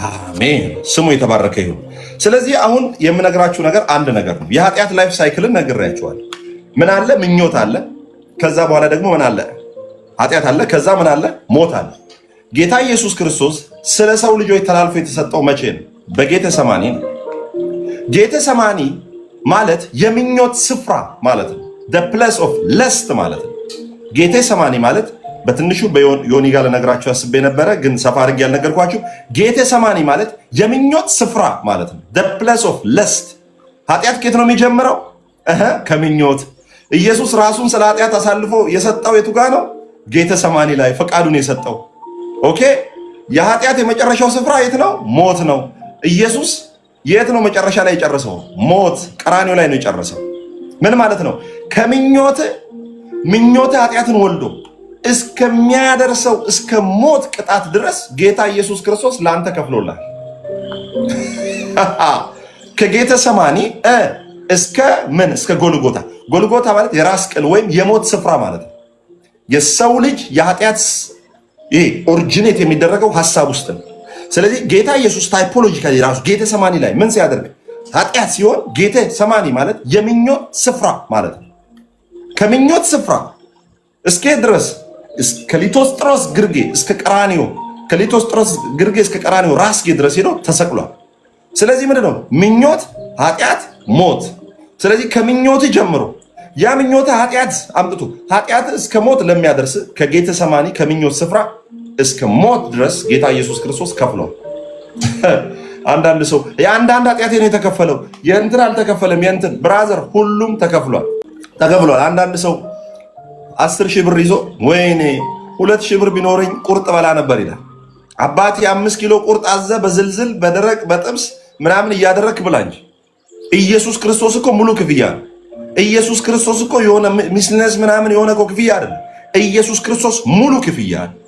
አሜን። ስሙ የተባረከ ይሁን። ስለዚህ አሁን የምነግራችሁ ነገር አንድ ነገር ነው። የኃጢአት ላይፍ ሳይክልን ነግሬያችኋለሁ። ምን አለ? ምኞት አለ። ከዛ በኋላ ደግሞ ምን አለ? ኃጢአት አለ። ከዛ ምን አለ? ሞት አለ። ጌታ ኢየሱስ ክርስቶስ ስለ ሰው ልጆች ተላልፎ የተሰጠው መቼ ነው? በጌተሰማኒ ነው። ጌተሰማኒ ማለት የምኞት ስፍራ ማለት ነው። the place of lust ማለት ነው። ጌተሰማኒ ማለት በትንሹ በዮኒ ጋር ለነገራችሁ አስቤ ነበረ፣ ግን ሰፋ አድርጌ ያልነገርኳችሁ። ጌተሰማኒ ማለት የምኞት ስፍራ ማለት ነው። the place of lust። ኃጢአት ከየት ነው የሚጀምረው? ከምኞት። ኢየሱስ ራሱን ስለ ኃጢአት አሳልፎ የሰጠው የቱ ጋር ነው? ጌተሰማኒ ላይ ፈቃዱን የሰጠው። ኦኬ የኃጢአት የመጨረሻው ስፍራ የት ነው? ሞት ነው። ኢየሱስ የት ነው መጨረሻ ላይ የጨረሰው? ሞት፣ ቀራንዮ ላይ ነው የጨረሰው። ምን ማለት ነው? ምኞት ኃጢአትን ወልዶ እስከሚያደርሰው እስከ ሞት ቅጣት ድረስ ጌታ ኢየሱስ ክርስቶስ ለአንተ ከፍሎላል። ከጌተሰማኒ እስከ ምን? እስከ ጎልጎታ። ጎልጎታ ማለት የራስ ቅል ወይም የሞት ስፍራ ማለት ነው። የሰው ልጅ የኃጢአት ይሄ ኦሪጂኔት የሚደረገው ሀሳብ ውስጥ ነው። ስለዚህ ጌታ ኢየሱስ ታይፖሎጂካሊ ራሱ ጌተሰማኒ ላይ ምን ሲያደርግ ኃጢአት ሲሆን፣ ጌተሰማኒ ማለት የምኞት ስፍራ ማለት ነው። ከምኞት ስፍራ እስከ ድረስ ከሊቶስጥሮስ ግርጌ እስከ ቀራንዮ፣ ከሊቶስጥሮስ ግርጌ እስከ ቀራንዮ ራስጌ ድረስ ሄዶ ተሰቅሏል። ስለዚህ ምንድን ነው? ምኞት፣ ኃጢአት፣ ሞት። ስለዚህ ከምኞት ጀምሮ ያ ምኞት ኃጢአት አምጥቶ ኃጢአት እስከ ሞት ለሚያደርስ ከጌተሰማኒ ከምኞት ስፍራ እስከ ሞት ድረስ ጌታ ኢየሱስ ክርስቶስ ከፍሏል። አንዳንድ ሰው የአንዳንድ ኃጢአት ነው የተከፈለው፣ የእንትን አልተከፈለም። የእንትን ብራዘር ሁሉም ተከፍሏል። አንዳንድ ሰው 10,000 ብር ይዞ ወይኔ 2,000 ብር ቢኖረኝ ቁርጥ በላ ነበር ይላል። አባቴ 5 ኪሎ ቁርጥ አዘ በዝልዝል በደረቅ በጥብስ ምናምን እያደረክ ብላ እንጂ። ኢየሱስ ክርስቶስ እኮ ሙሉ ክፍያ ነው። ኢየሱስ ክርስቶስ እኮ የሆነ ሚስነስ ምናምን የሆነ እኮ ክፍያ አይደለም። ኢየሱስ ክርስቶስ ሙሉ ክፍያ ነው።